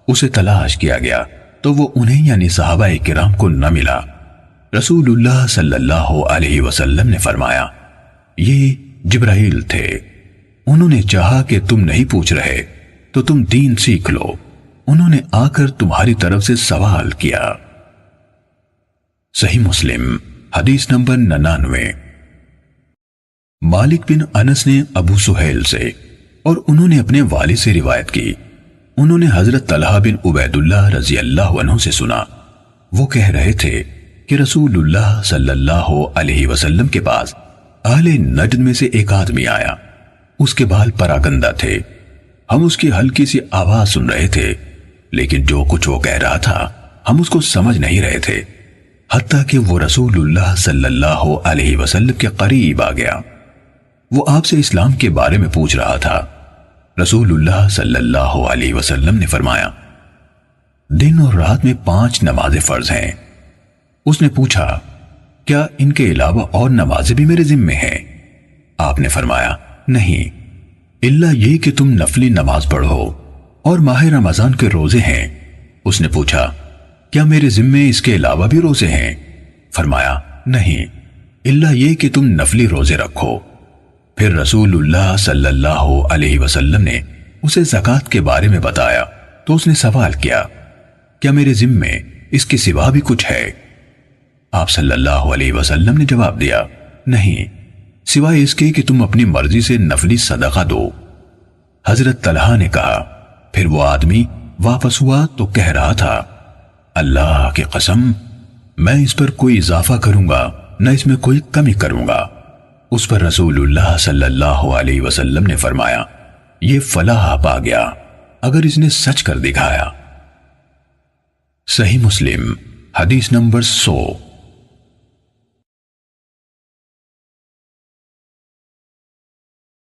اسے تلاش کیا گیا تو وہ انہیں یعنی صحابہ کرام کو نہ ملا۔ رسول اللہ صلی اللہ علیہ وسلم نے فرمایا، یہ جبرائیل تھے، انہوں نے چاہا کہ تم نہیں پوچھ رہے تو تم دین سیکھ لو، انہوں نے آ کر تمہاری طرف سے سوال کیا۔ صحیح مسلم حدیث نمبر 99۔ مالک بن انس نے ابو سہیل سے اور انہوں نے اپنے والد سے روایت کی، انہوں نے حضرت طلحہ بن عبید اللہ رضی اللہ عنہ سے سنا، وہ کہہ رہے تھے کہ رسول اللہ صلی اللہ علیہ وسلم کے پاس اہل نجد میں سے ایک آدمی آیا، اس کے بال پراگندہ تھے، ہم اس کی ہلکی سی آواز سن رہے تھے لیکن جو کچھ وہ کہہ رہا تھا ہم اس کو سمجھ نہیں رہے تھے، حتیٰ کہ وہ رسول اللہ صلی اللہ علیہ وسلم کے قریب آ گیا۔ وہ آپ سے اسلام کے بارے میں پوچھ رہا تھا۔ رسول اللہ صلی اللہ علیہ وسلم نے فرمایا، دن اور رات میں 5 نمازیں فرض ہیں۔ اس نے پوچھا، کیا ان کے علاوہ اور نمازیں بھی میرے ذمے ہیں؟ آپ نے فرمایا، نہیں، الا یہ کہ تم نفلی نماز پڑھو اور ماہ رمضان کے روزے ہیں۔ اس نے پوچھا، کیا میرے ذمے اس کے علاوہ بھی روزے ہیں؟ فرمایا، نہیں، الا یہ کہ تم نفلی روزے رکھو۔ پھر رسول اللہ صلی اللہ علیہ وسلم نے اسے زکوٰۃ کے بارے میں بتایا تو اس نے سوال کیا، کیا میرے ذمے اس کے سوا بھی کچھ ہے؟ آپ صلی اللہ علیہ وسلم نے جواب دیا، نہیں، سوائے اس کے کہ تم اپنی مرضی سے نفلی صدقہ دو۔ حضرت طلحہ نے کہا، پھر وہ آدمی واپس ہوا تو کہہ رہا تھا، اللہ کی قسم، میں اس پر کوئی اضافہ کروں گا نہ اس میں کوئی کمی کروں گا۔ اس پر رسول اللہ صلی اللہ علیہ وسلم نے فرمایا، یہ فلاح پا گیا اگر اس نے سچ کر دکھایا۔ صحیح مسلم حدیث نمبر 100۔